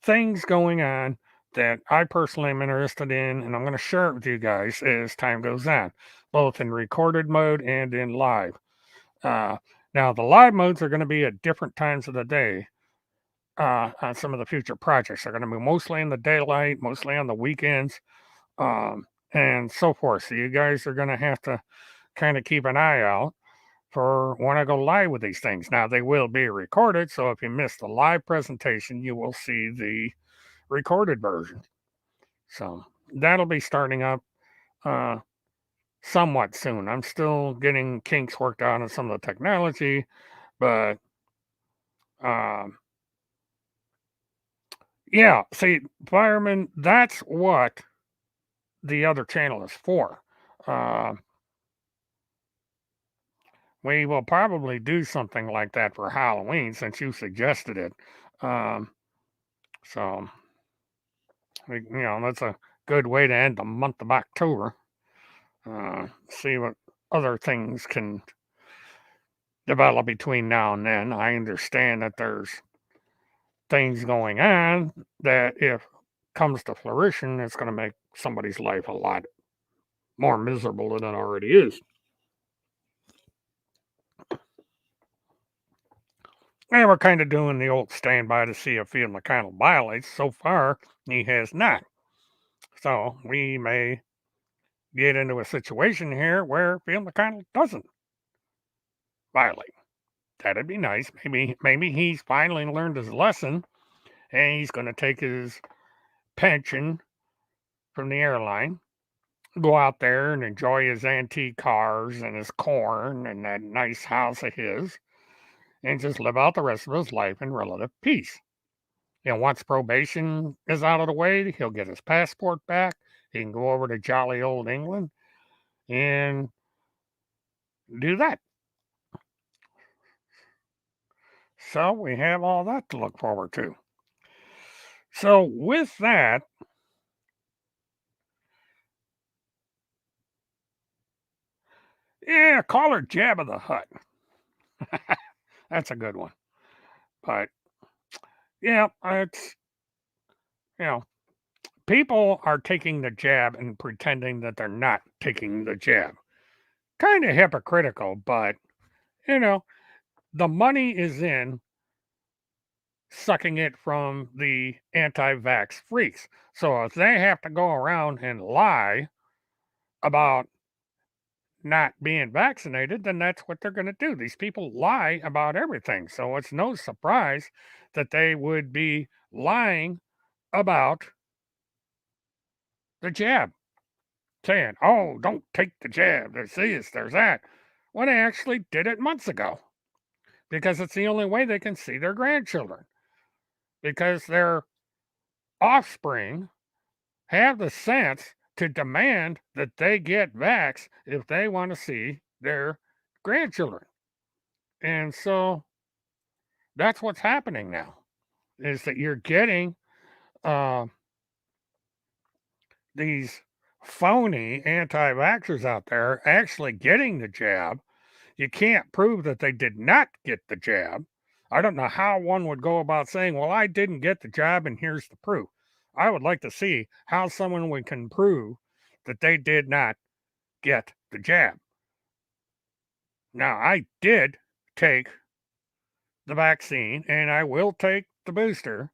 things going on that I personally am interested in, and I'm going to share it with you guys as time goes on, both in recorded mode and in live. Uh, Now, the live modes are going to be at different times of the day on some of the future projects. They're going to be mostly in the daylight, mostly on the weekends, and so forth. So you guys are going to have to kind of keep an eye out for when I go live with these things. Now, they will be recorded, so if you miss the live presentation, you will see the recorded version. So that'll be starting up uh, somewhat soon. I'm still getting kinks worked out on some of the technology, but um, yeah, see, fireman, that's what the other channel is for. Uh, we will probably do something like that for Halloween since you suggested it. Um, so, that's a good way to end the month of October. See what other things can develop between now and then. I understand that there's things going on that if comes to fruition, it's going to make somebody's life a lot more miserable than it already is. And we're kind of doing the old standby to see if Field McConnell violates. So far, he has not. So we may get into a situation here where Field McConnell doesn't violate. That'd be nice. Maybe he's finally learned his lesson and he's going to take his pension from the airline, go out there and enjoy his antique cars and his corn and that nice house of his, and just live out the rest of his life in relative peace. And once probation is out of the way, he'll get his passport back. He can go over to jolly old England and do that. So we have all that to look forward to. So with that, yeah, call her Jabba the Hutt. That's a good one. But yeah, it's you know, people are taking the jab and pretending that they're not taking the jab. Kind of hypocritical, but you know, the money is in sucking it from the anti-vax freaks. So if they have to go around and lie about not being vaccinated, then that's what they're going to do. These people lie about everything. So it's no surprise that they would be lying about the jab, saying, "Oh, don't take the jab. There's this, there's that," when they actually did it months ago because it's the only way they can see their grandchildren because their offspring have the sense to demand that they get vax if they want to see their grandchildren. And so that's what's happening now is that you're getting uh, these phony anti-vaxxers out there actually getting the jab. You can't prove that they did not get the jab. I don't know how one would go about saying, well, I didn't get the jab and here's the proof. I would like to see how someone can prove that they did not get the jab. Now, I did take the vaccine and I will take the booster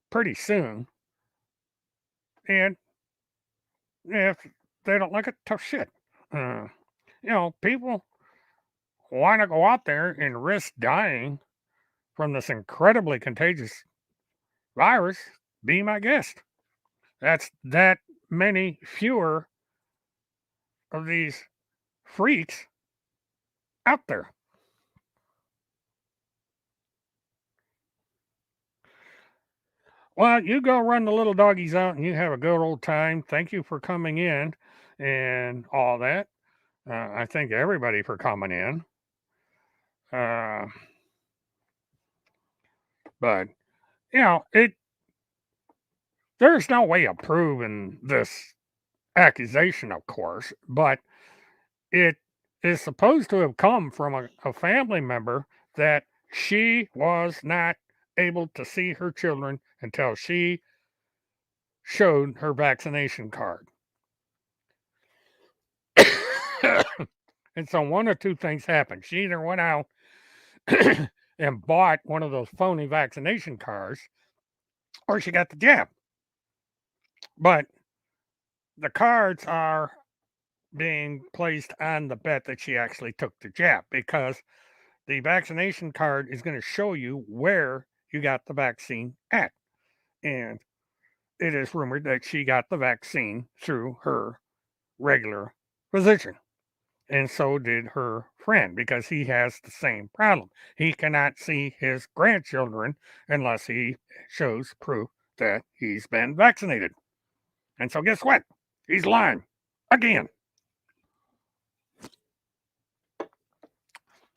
pretty soon. And if they don't like it, tough shit. People want to go out there and risk dying from this incredibly contagious virus. Be my guest. That's that many fewer of these freaks out there. Well, you go run the little doggies out and you have a good old time. Thank you for coming in and all that. I thank everybody for coming in. Uh, but there's no way of proving this accusation, of course, but it is supposed to have come from a family member that she was not able to see her children until she showed her vaccination card. And so one or two things happened. She either went out and bought one of those phony vaccination cards or she got the jab. But the cards are being placed on the bet that she actually took the jab because the vaccination card is going to show you where you got the vaccine at. And it is rumored that she got the vaccine through her regular physician. And so did her friend because he has the same problem. He cannot see his grandchildren unless he shows proof that he's been vaccinated. And so guess what? He's lying again.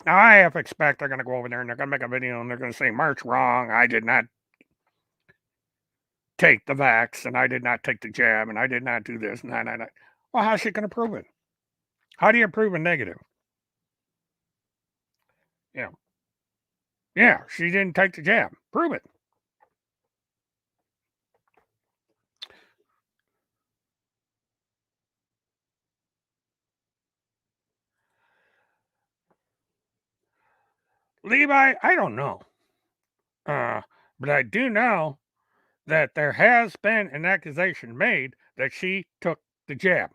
Now I have to expect they're going to go over there and they're going to make a video and they're going to say, Mark's wrong. I did not take the vax and I did not take the jab and I did not do this. Nah. Well, how's she going to prove it? How do you prove a negative? Yeah, she didn't take the jab. Prove it. Levi, I don't know. But I do know that there has been an accusation made that she took the jab,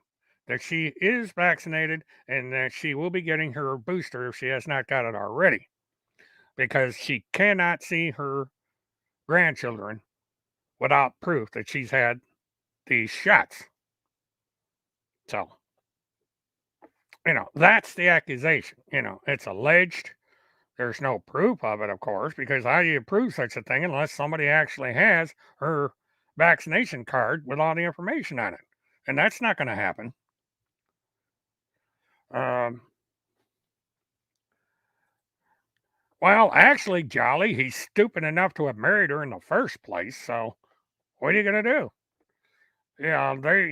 that she is vaccinated, and that she will be getting her booster if she has not got it already, because she cannot see her grandchildren without proof that she's had these shots. So, that's the accusation. It's alleged. There's no proof of it, of course, because how do you prove such a thing unless somebody actually has her vaccination card with all the information on it? And that's not going to happen. Well, actually, Jolly, he's stupid enough to have married her in the first place. So, what are you going to do?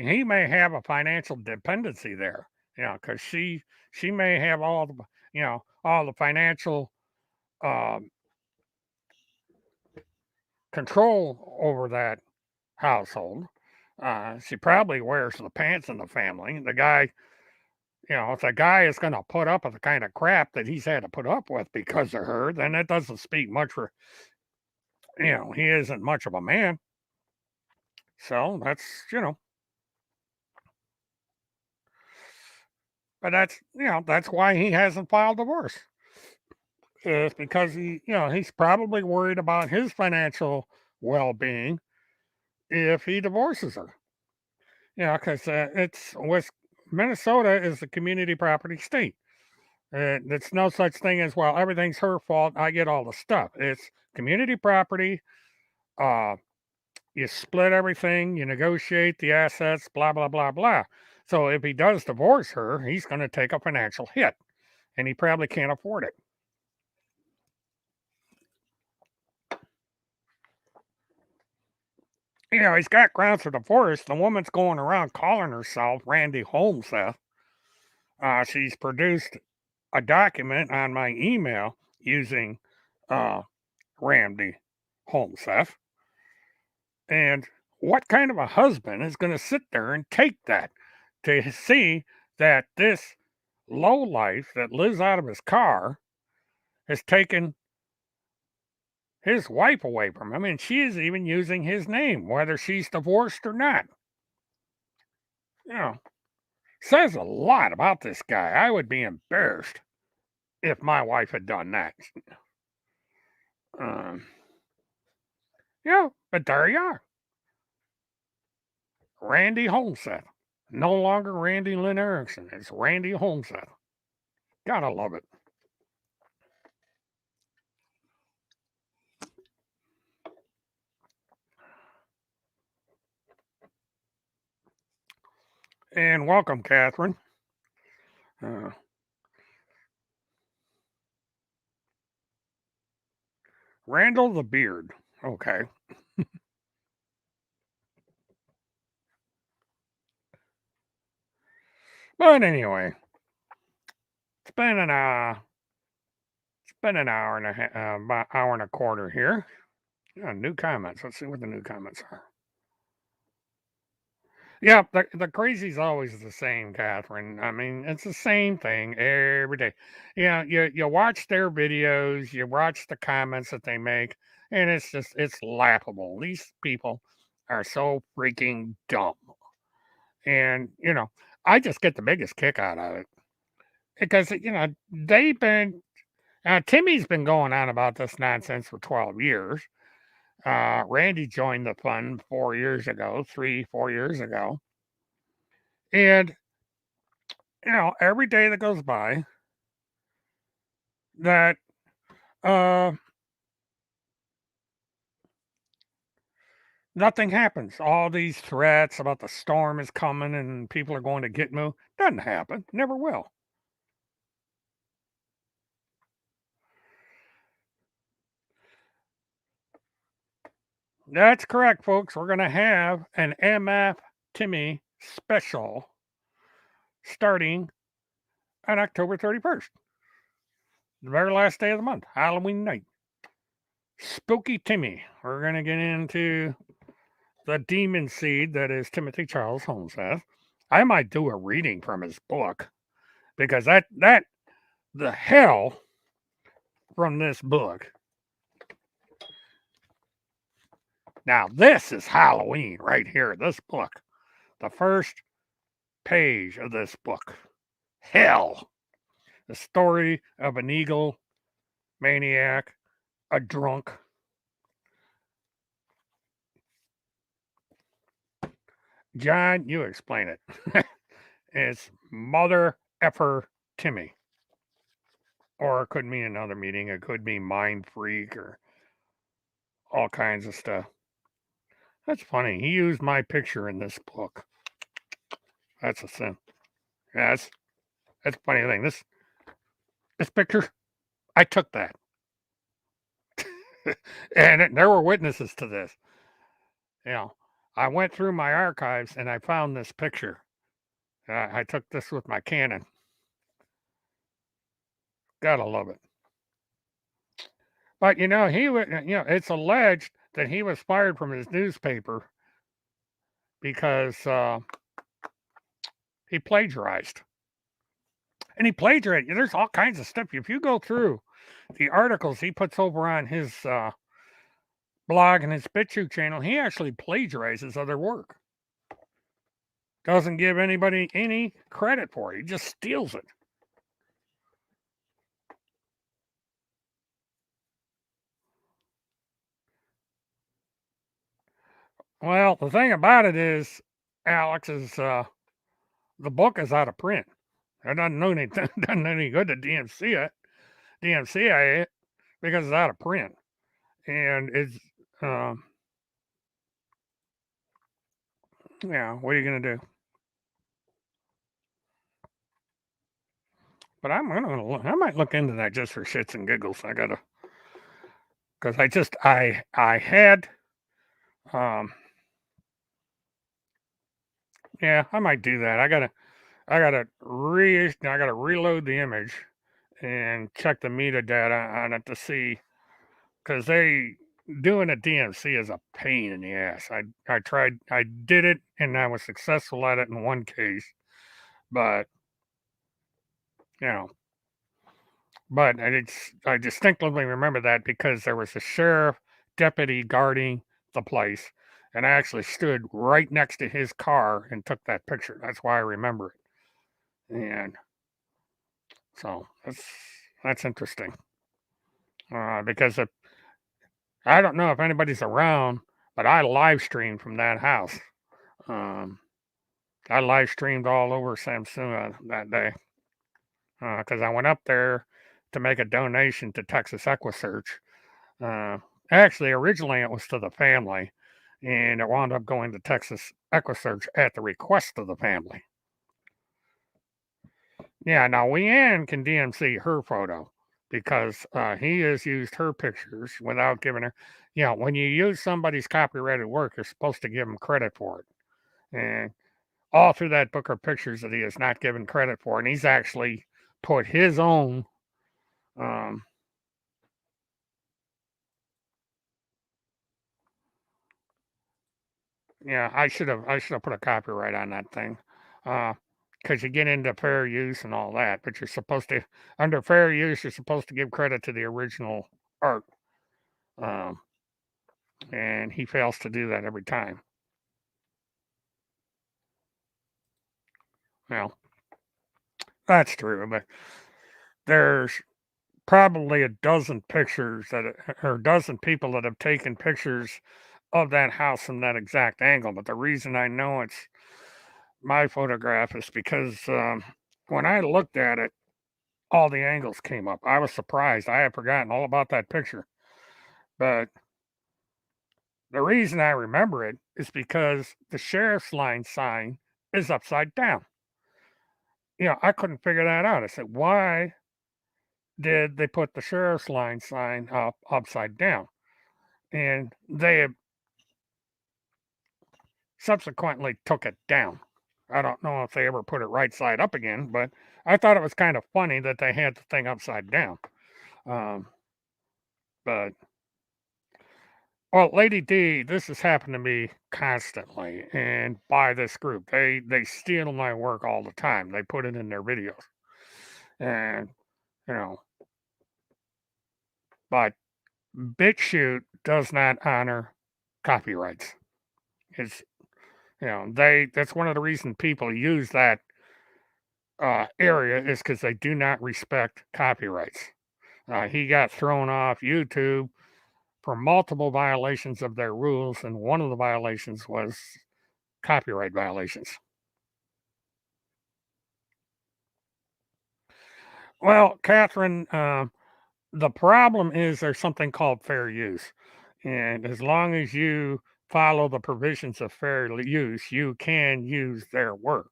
He may have a financial dependency there. Because she may have all the financial control over that household. She probably wears the pants in the family. The guy, if the guy is going to put up with the kind of crap that he's had to put up with because of her, then it doesn't speak much for, he isn't much of a man. So that's, but that's why he hasn't filed divorce. It's because he's probably worried about his financial well being if he divorces her. Yeah, because it's West Minnesota is a community property state. It's no such thing as, well, everything's her fault. I get all the stuff. It's community property. Uh, you split everything, you negotiate the assets, blah, blah, blah, blah. So if he does divorce her, he's going to take a financial hit and he probably can't afford it. He's got grounds for divorce. The woman's going around calling herself Randy Holmseth. She's produced a document on my email using uh, Randy Holmseth. And what kind of a husband is going to sit there and take that to see that this lowlife that lives out of his car has taken his wife away from him, and she is even using his name, whether she's divorced or not. You know, says a lot about this guy. I would be embarrassed if my wife had done that. Um, but there you are. Randy Holmseth. No longer Randy Lynn Erickson. It's Randy Holmseth. Gotta love it. And welcome, Catherine. Uh, Randall the Beard. Okay. But anyway, it's been an hour and a half, about hour and a quarter here. New comments. Let's see what the new comments are. Yeah, the crazy's always the same, Catherine. I mean, it's the same thing every day. You watch their videos, you watch the comments that they make, and it's laughable. These people are so freaking dumb. And, I just get the biggest kick out of it because, they've been, Timmy's been going on about this nonsense for 12 years. Randy joined the fund 4 years ago, 4 years ago. And, every day that goes by that, uh, nothing happens. All these threats about the storm is coming and people are going to Gitmo doesn't happen. Never will. That's correct, folks. We're going to have an MF Timmy special starting on October 31st, the very last day of the month, Halloween night. Spooky Timmy. We're going to get into the demon seed that is Timothy Charles Holmseth. I might do a reading from his book because the hell from this book. Now, this is Halloween right here, this book. The first page of this book. Hell. The story of an eagle maniac, a drunk. John, you explain it. It's Mother Effer Timmy. Or it could mean another meaning. It could be mind freak or all kinds of stuff. That's funny. He used my picture in this book. That's a sin. Yeah, that's a funny thing. This picture, I took that. And there were witnesses to this. I went through my archives and I found this picture. I took this with my Canon. Gotta love it. But it's alleged that he was fired from his newspaper because he plagiarized. And he plagiarized. There's all kinds of stuff. If you go through the articles he puts over on his blog and his BitChute channel, he actually plagiarizes other work. Doesn't give anybody any credit for it. He just steals it. Well, the thing about it is, Alex, is the book is out of print. It doesn't do anything, doesn't do any good to DMCA it because it's out of print, and it's um, yeah. What are you gonna do? But I might look into that just for shits and giggles. I gotta because I had um yeah, I might do that. I gotta reload the image and check the metadata on it to see because they doing a DMC is a pain in the ass. I did it and I was successful at it in one case, but you know, but I distinctly remember that because there was a sheriff deputy guarding the place, and I actually stood right next to his car and took that picture. That's why I remember it. And so that's interesting because I don't know if anybody's around, but I live streamed from that house. Um, I live streamed all over Samsung that day because I went up there to make a donation to Texas EquiSearch. Uh, Actually, originally it was to the family, and it wound up going to Texas EquiSearch at the request of the family. Yeah, now Leanne can DMC her photo because he has used her pictures without giving her. You know, when you use somebody's copyrighted work, you're supposed to give them credit for it. And all through that book are pictures that he has not given credit for, and he's actually put his own. Um, yeah, I should have put a copyright on that thing. Because you get into fair use and all that, but you're supposed to, under fair use, you're supposed to give credit to the original art. Um, and he fails to do that every time. Well, that's true, but there's probably a dozen pictures or a dozen people that have taken pictures of that house from that exact angle. But the reason I know it's my photograph is because when I looked at it, all the angles came up. I was surprised. I had forgotten all about that picture. But the reason I remember it is because the sheriff's line sign is upside down. You know, I couldn't figure that out. I said, why did they put the sheriff's line sign up upside down? And they subsequently took it down. I don't know if they ever put it right side up again, but I thought it was kind of funny that they had the thing upside down. Um, but well, Lady D, this has happened to me constantly, and by this group, they steal my work all the time. They put it in their videos, and you know, but BitChute does not honor copyrights. It's they that's one of the reasons people use that area is because they do not respect copyrights. He got thrown off YouTube for multiple violations of their rules, and one of the violations was copyright violations. Well, Catherine, the problem is there's something called fair use. And as long as you follow the provisions of fair use, you can use their work.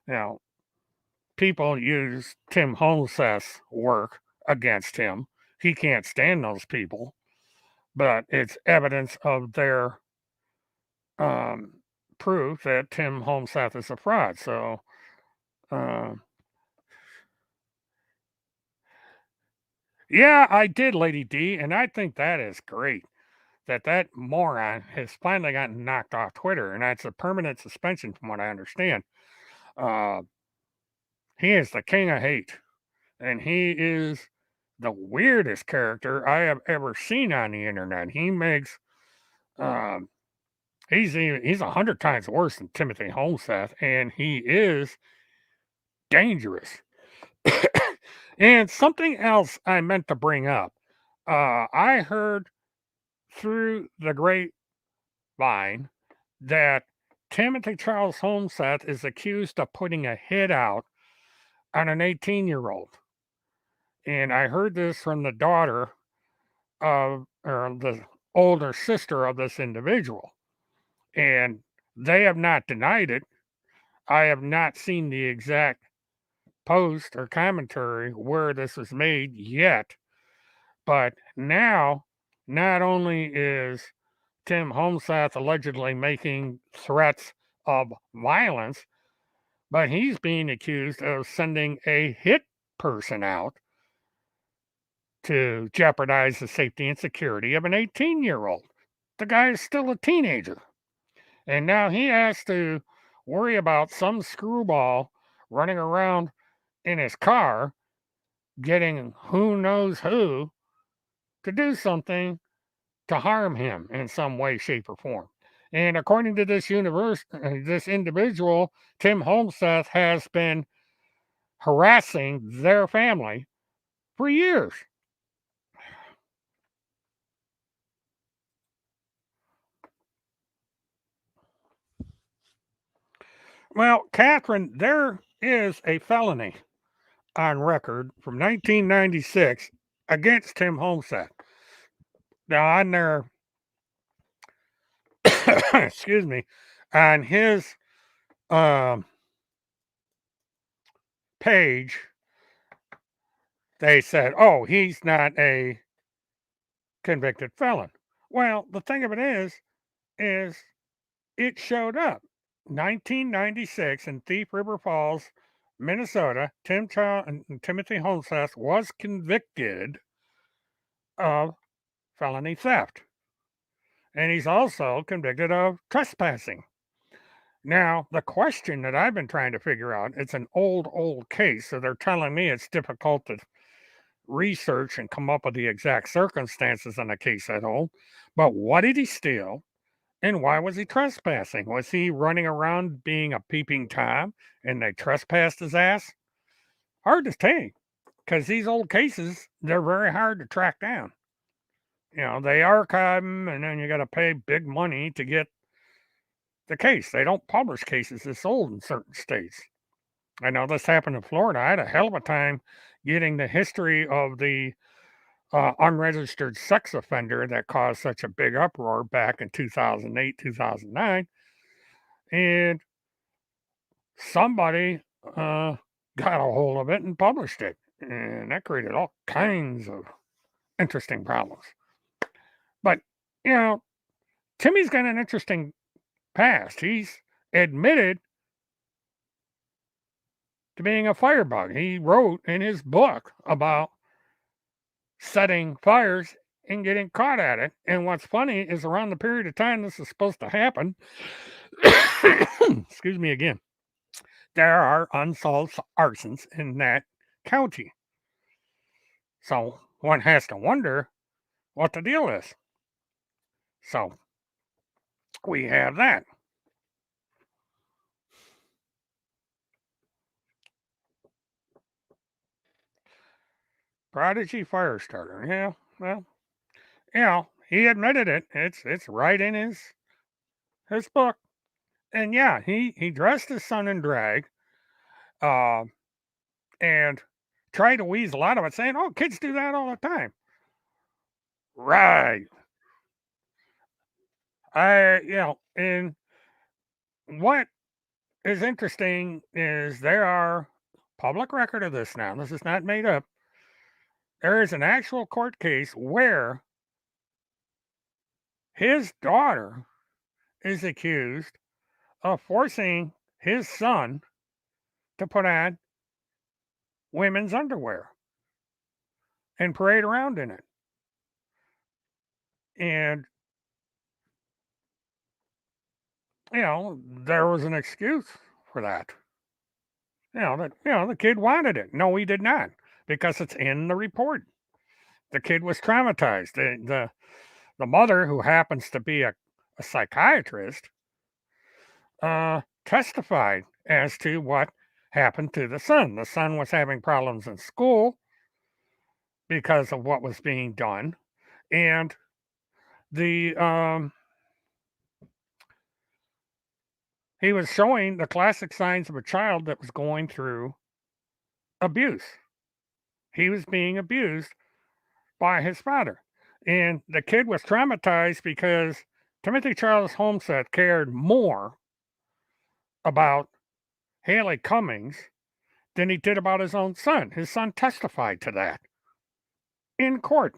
Now, people use Tim Holmseth's work against him. He can't stand those people, but it's evidence of their um, proof that Tim Holmseth is a fraud. So, uh, yeah, I did, Lady D, and I think that is great. That moron has finally gotten knocked off Twitter, and that's a permanent suspension, from what I understand. Uh, he is the king of hate, and he is the weirdest character I have ever seen on the internet. He makes um, he's 100 times worse than Timothy Holmseth, and he is dangerous. And something else I meant to bring up. I heard through the grapevine that Timothy Charles Holmseth is accused of putting a hit out on an 18-year-old. And I heard this from the daughter of, or the older sister of this individual. And they have not denied it. I have not seen the exact post or commentary where this was made yet. But now, not only is Tim Holmseth allegedly making threats of violence, but he's being accused of sending a hit person out to jeopardize the safety and security of an 18-year-old. The guy is still a teenager. And now he has to worry about some screwball running around in his car getting who knows who to do something to harm him in some way, shape, or form. And according to this individual, Tim Holmseth has been harassing their family for years. Well, Catherine, there is a felony on record from 1996 against Tim Holmseth. Now, on their, excuse me, on his um, page, they said, oh, he's not a convicted felon. Well, the thing of it is it showed up. 1996 in Thief River Falls, Minnesota, Timothy Holmseth was convicted of felony theft. And he's also convicted of trespassing. Now, the question that I've been trying to figure out, it's an old case, so they're telling me it's difficult to research and come up with the exact circumstances on a case at all. But what did he steal? And why was he trespassing? Was he running around being a peeping Tom and they trespassed his ass? Hard to say, because these old cases, they're very hard to track down. You know, they archive them and then you got to pay big money to get the case. They don't publish cases this old in certain states. I know this happened in Florida. I had a hell of a time getting the history of the unregistered sex offender that caused such a big uproar back in 2008, 2009. And somebody got a hold of it and published it. And that created all kinds of interesting problems. But, you know, Timmy's got an interesting past. He's admitted to being a firebug. He wrote in his book about setting fires and getting caught at it. And what's funny is around the period of time this is supposed to happen, excuse me again, there are unsolved arsons in that county. So one has to wonder what the deal is. So we have that. Prodigy Firestarter. Yeah, well, you know, he admitted it. It's right in his book. And yeah, he dressed his son in drag, uh, and tried to weasel out of it, saying, "Oh, kids do that all the time." Right. And what is interesting is there are public record of this now. This is not made up. There is an actual court case where his daughter is accused of forcing his son to put on women's underwear and parade around in it. And, there was an excuse for that. The kid wanted it. No, he did not, because it's in the report. The kid was traumatized. The mother, who happens to be a psychiatrist, testified as to what happened to the son. The son was having problems in school because of what was being done, and the He was showing the classic signs of a child that was going through abuse. He was being abused by his father. And the kid was traumatized because Timothy Charles Homestead cared more about Haley Cummings than he did about his own son. His son testified to that in court.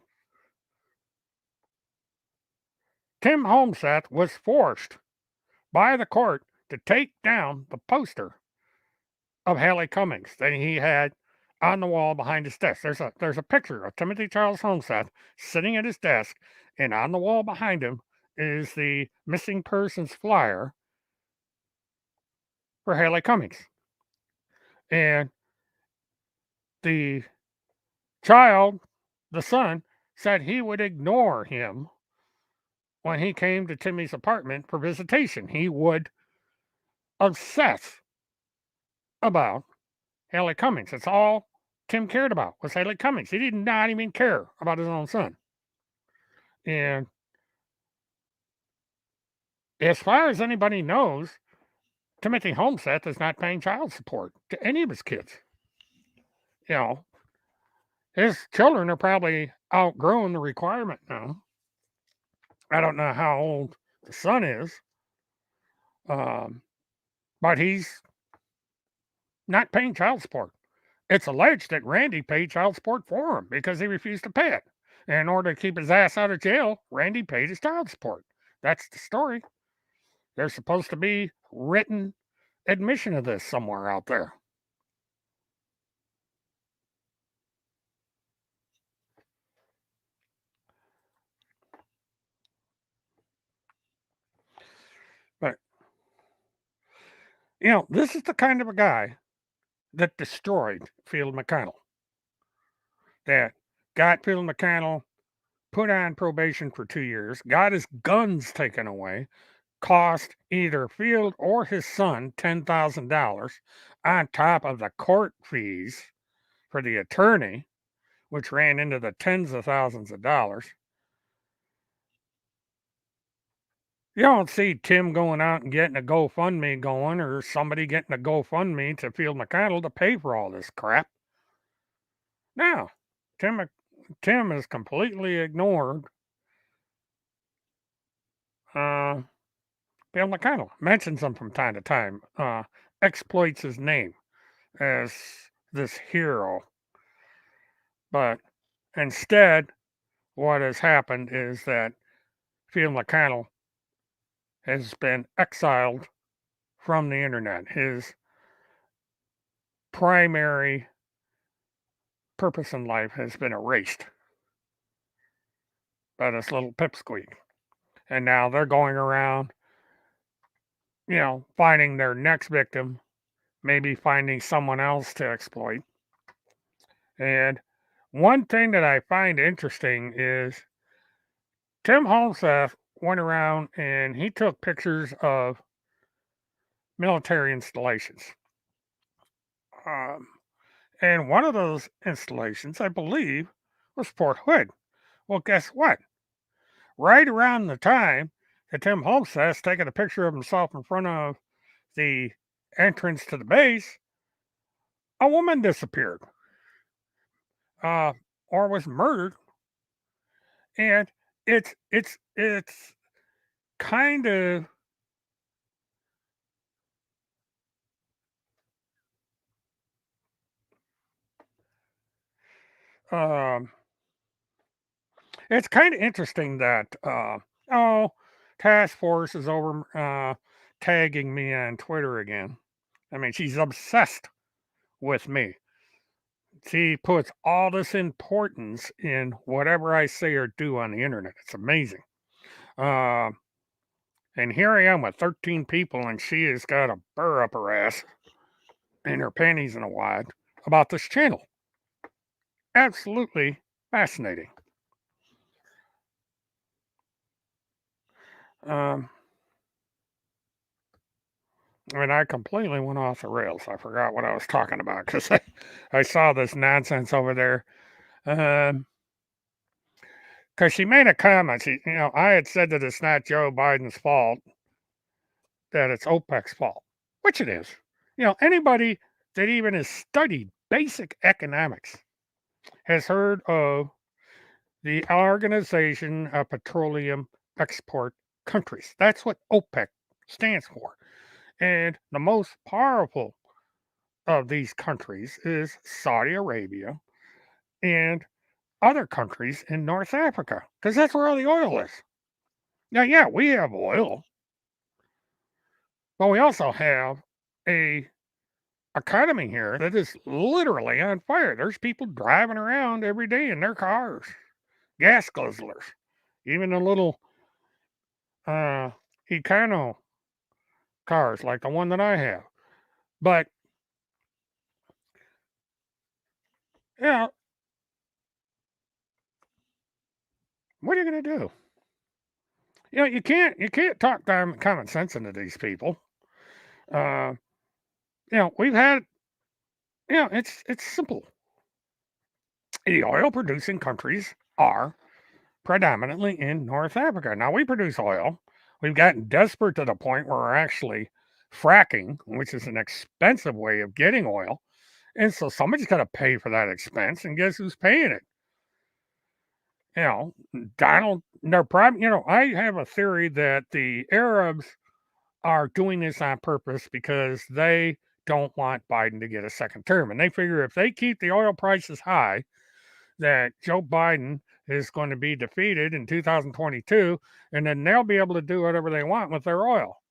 Tim Homestead was forced by the court to take down the poster of Haley Cummings that he had on the wall behind his desk. There's a picture of Timothy Charles Homestead sitting at his desk, and on the wall behind him is the missing persons flyer for Haley Cummings. And the child, the son, said he would ignore him when he came to Timmy's apartment for visitation. He would obsess about Haley Cummings. That's all Tim cared about was Haley Cummings. He did not even care about his own son. And as far as anybody knows, Timothy Homestead is not paying child support to any of his kids. You know, his children are probably outgrown the requirement now. I don't know how old the son is, but he's not paying child support. It's alleged that Randy paid child support for him because he refused to pay it. And in order to keep his ass out of jail, Randy paid his child support. That's the story. There's supposed to be written admission of this somewhere out there. But, this is the kind of a guy that destroyed Field McConnell. That got Field McConnell put on probation for 2 years, got his guns taken away, cost either Field or his son $10,000 on top of the court fees for the attorney, which ran into the tens of thousands of dollars. You don't see Tim going out and getting a GoFundMe going or somebody getting a GoFundMe to Field McConnell to pay for all this crap. No, Tim has completely ignored Field McConnell. Mentions him from time to time. Exploits his name as this hero. But instead, what has happened is that Field McConnell has been exiled from the internet. His primary purpose in life has been erased by this little pipsqueak. And now they're going around, finding their next victim, maybe finding someone else to exploit. And one thing that I find interesting is Tim Homestead went around and he took pictures of military installations. And one of those installations, I believe, was Fort Hood. Well, guess what? Right around the time that Tim Homestead's taking a picture of himself in front of the entrance to the base, a woman disappeared or was murdered. And it's kind of um, it's kind of interesting that task force is over tagging me on Twitter again. I mean, she's obsessed with me. She puts all this importance in whatever I say or do on the internet. It's amazing. And here I am with 13 people, and she has got a burr up her ass and her panties in a wad about this channel. Absolutely fascinating. And I completely went off the rails. I forgot what I was talking about because I saw this nonsense over there. Because she made a comment. I had said that it's not Joe Biden's fault that it's OPEC's fault, which it is. Anybody that even has studied basic economics has heard of the Organization of Petroleum Export Countries. That's what OPEC stands for. And the most powerful of these countries is Saudi Arabia and other countries in North Africa, because that's where all the oil is. Now, yeah, we have oil, but we also have a economy here that is literally on fire. There's people driving around every day in their cars, gas guzzlers, even the little uh, econo cars like the one that I have. But yeah, what are you going to do? You can't talk common sense into these people. Uh, we've had it's simple. The oil producing countries are predominantly in North Africa. Now we produce oil. We've gotten desperate to the point where we're actually fracking, which is an expensive way of getting oil. And so somebody's got to pay for that expense. And guess who's paying it? You know, Donald, they're probably, I have a theory that the Arabs are doing this on purpose because they don't want Biden to get a second term. And they figure if they keep the oil prices high, that Joe Biden is going to be defeated in 2022, and then they'll be able to do whatever they want with their oil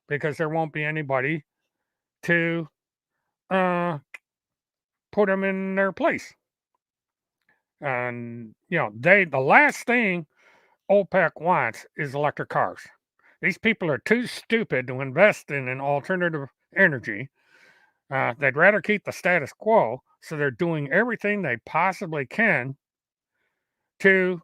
because there won't be anybody to put them in their place. And the last thing OPEC wants is electric cars. These people are too stupid to invest in an alternative energy. They'd rather keep the status quo, so they're doing everything they possibly can to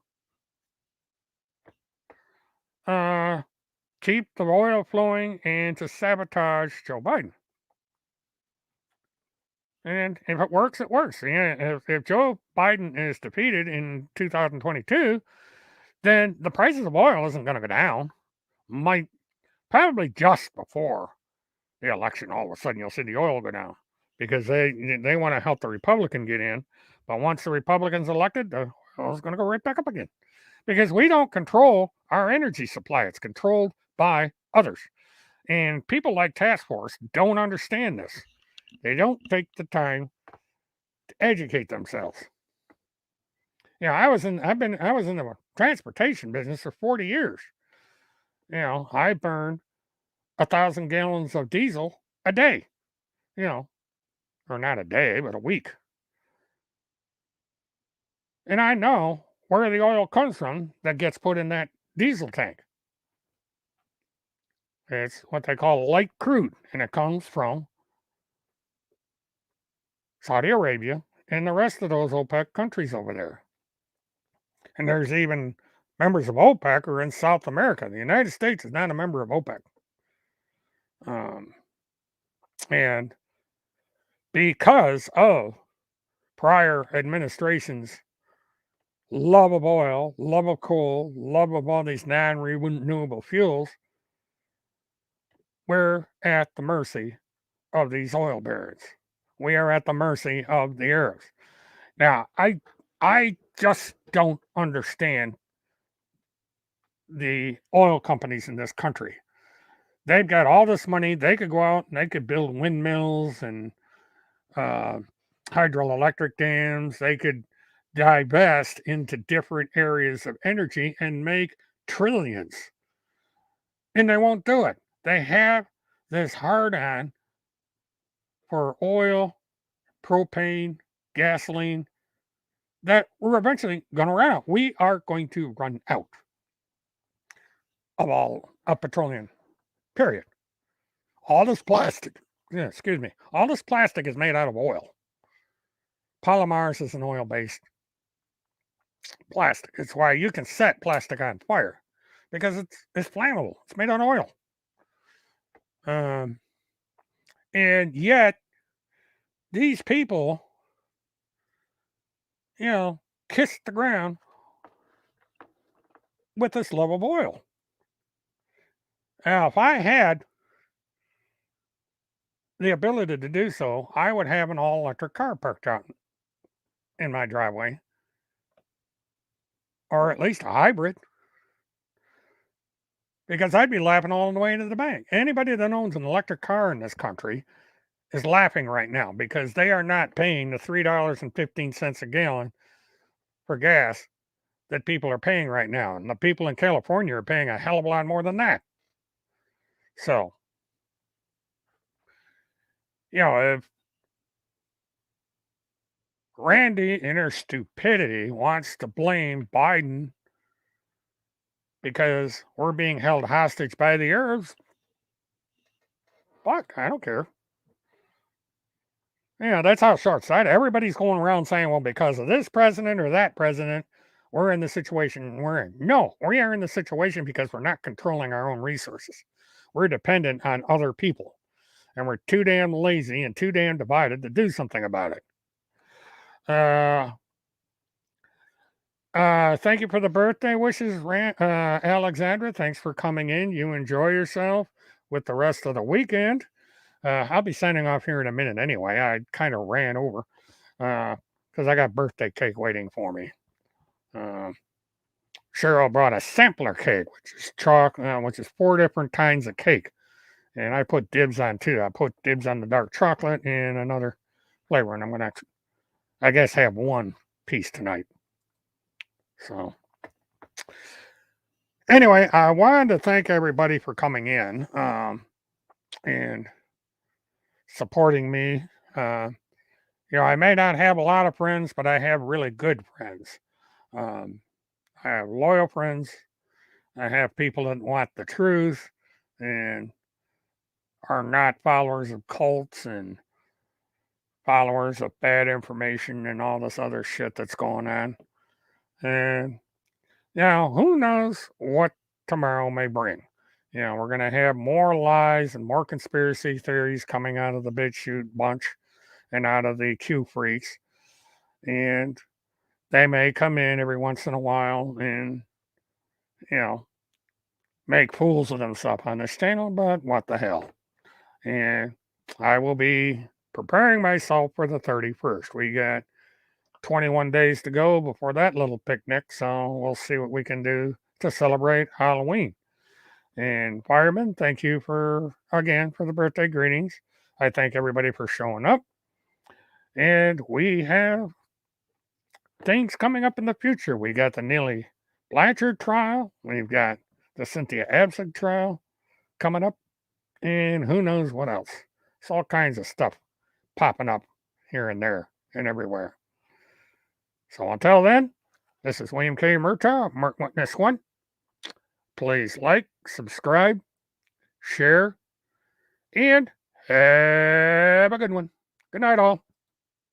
keep the oil flowing and to sabotage Joe Biden. And if it works, it works. Yeah, if Joe Biden is defeated in 2022, then the prices of oil isn't going to go down. Might probably just before the election, all of a sudden you'll see the oil go down because they want to help the Republican get in. But once the Republicans elected, the oil's going to go right back up again because we don't control our energy supply. It's controlled by others. And people like Task Force don't understand this. They don't take the time to educate themselves. I was in the transportation business for 40 years. I burned 1,000 gallons of diesel a day, or not a day, but a week. And I know where the oil comes from that gets put in that diesel tank. It's what they call light crude, and it comes from Saudi Arabia and the rest of those OPEC countries over there. And there's even members of OPEC who are in South America. The United States is not a member of OPEC. And because of prior administrations' love of oil, love of coal, love of all these non-renewable fuels, we're at the mercy of these oil barons. We are at the mercy of the Arabs. Now, I just don't understand the oil companies in this country. They've got all this money. They could go out and they could build windmills and hydroelectric dams. They could divest into different areas of energy and make trillions. And they won't do it. They have this hard on for oil, propane, gasoline that we're eventually going to run out. We are going to run out of petroleum, period. All this plastic, all this plastic is made out of oil. Polymers is an oil-based plastic. It's why you can set plastic on fire because it's flammable. It's made out of oil. And yet these people, kiss the ground with this love of oil. Now, if I had the ability to do so, I would have an all electric car parked out in my driveway, or at least a hybrid, because I'd be laughing all the way to the bank. Anybody that owns an electric car in this country is laughing right now because they are not paying the $3.15 a gallon for gas that people are paying right now. And the people in California are paying a hell of a lot more than that. So, if Randy, in her stupidity, wants to blame Biden because we're being held hostage by the Arabs, fuck, I don't care. That's how short sighted. Everybody's going around saying, well, because of this president or that president, we're in the situation we're in. No, we are in the situation because we're not controlling our own resources. We're dependent on other people. And we're too damn lazy and too damn divided to do something about it. Thank you for the birthday wishes, Alexandra. Thanks for coming in. You enjoy yourself with the rest of the weekend. I'll be signing off here in a minute anyway. I kind of ran over because I got birthday cake waiting for me. Cheryl brought a sampler cake, which is which is 4 different kinds of cake. And I put dibs on 2. I put dibs on the dark chocolate and another flavor. And I'm going to, I guess, have 1 piece tonight. So, anyway, I wanted to thank everybody for coming in and supporting me. I may not have a lot of friends, but I have really good friends. I have loyal friends. I have people that want the truth and are not followers of cults and followers of bad information and all this other shit that's going on. And, who knows what tomorrow may bring. We're going to have more lies and more conspiracy theories coming out of the BitChute bunch and out of the Q freaks. And they may come in every once in a while and, make fools of themselves on this channel, but what the hell. And I will be preparing myself for the 31st. We got 21 days to go before that little picnic, so we'll see what we can do to celebrate Halloween. And Fireman, thank you for the birthday greetings. I thank everybody for showing up. And we have things coming up in the future. We got the Neely Blanchard trial. We've got the Cynthia Abzug trial coming up. And who knows what else. It's all kinds of stuff popping up here and there and everywhere. So until then, this is William K. Murtaugh, Mark Witness 1. Please like, subscribe, share, and have a good one. Good night, all.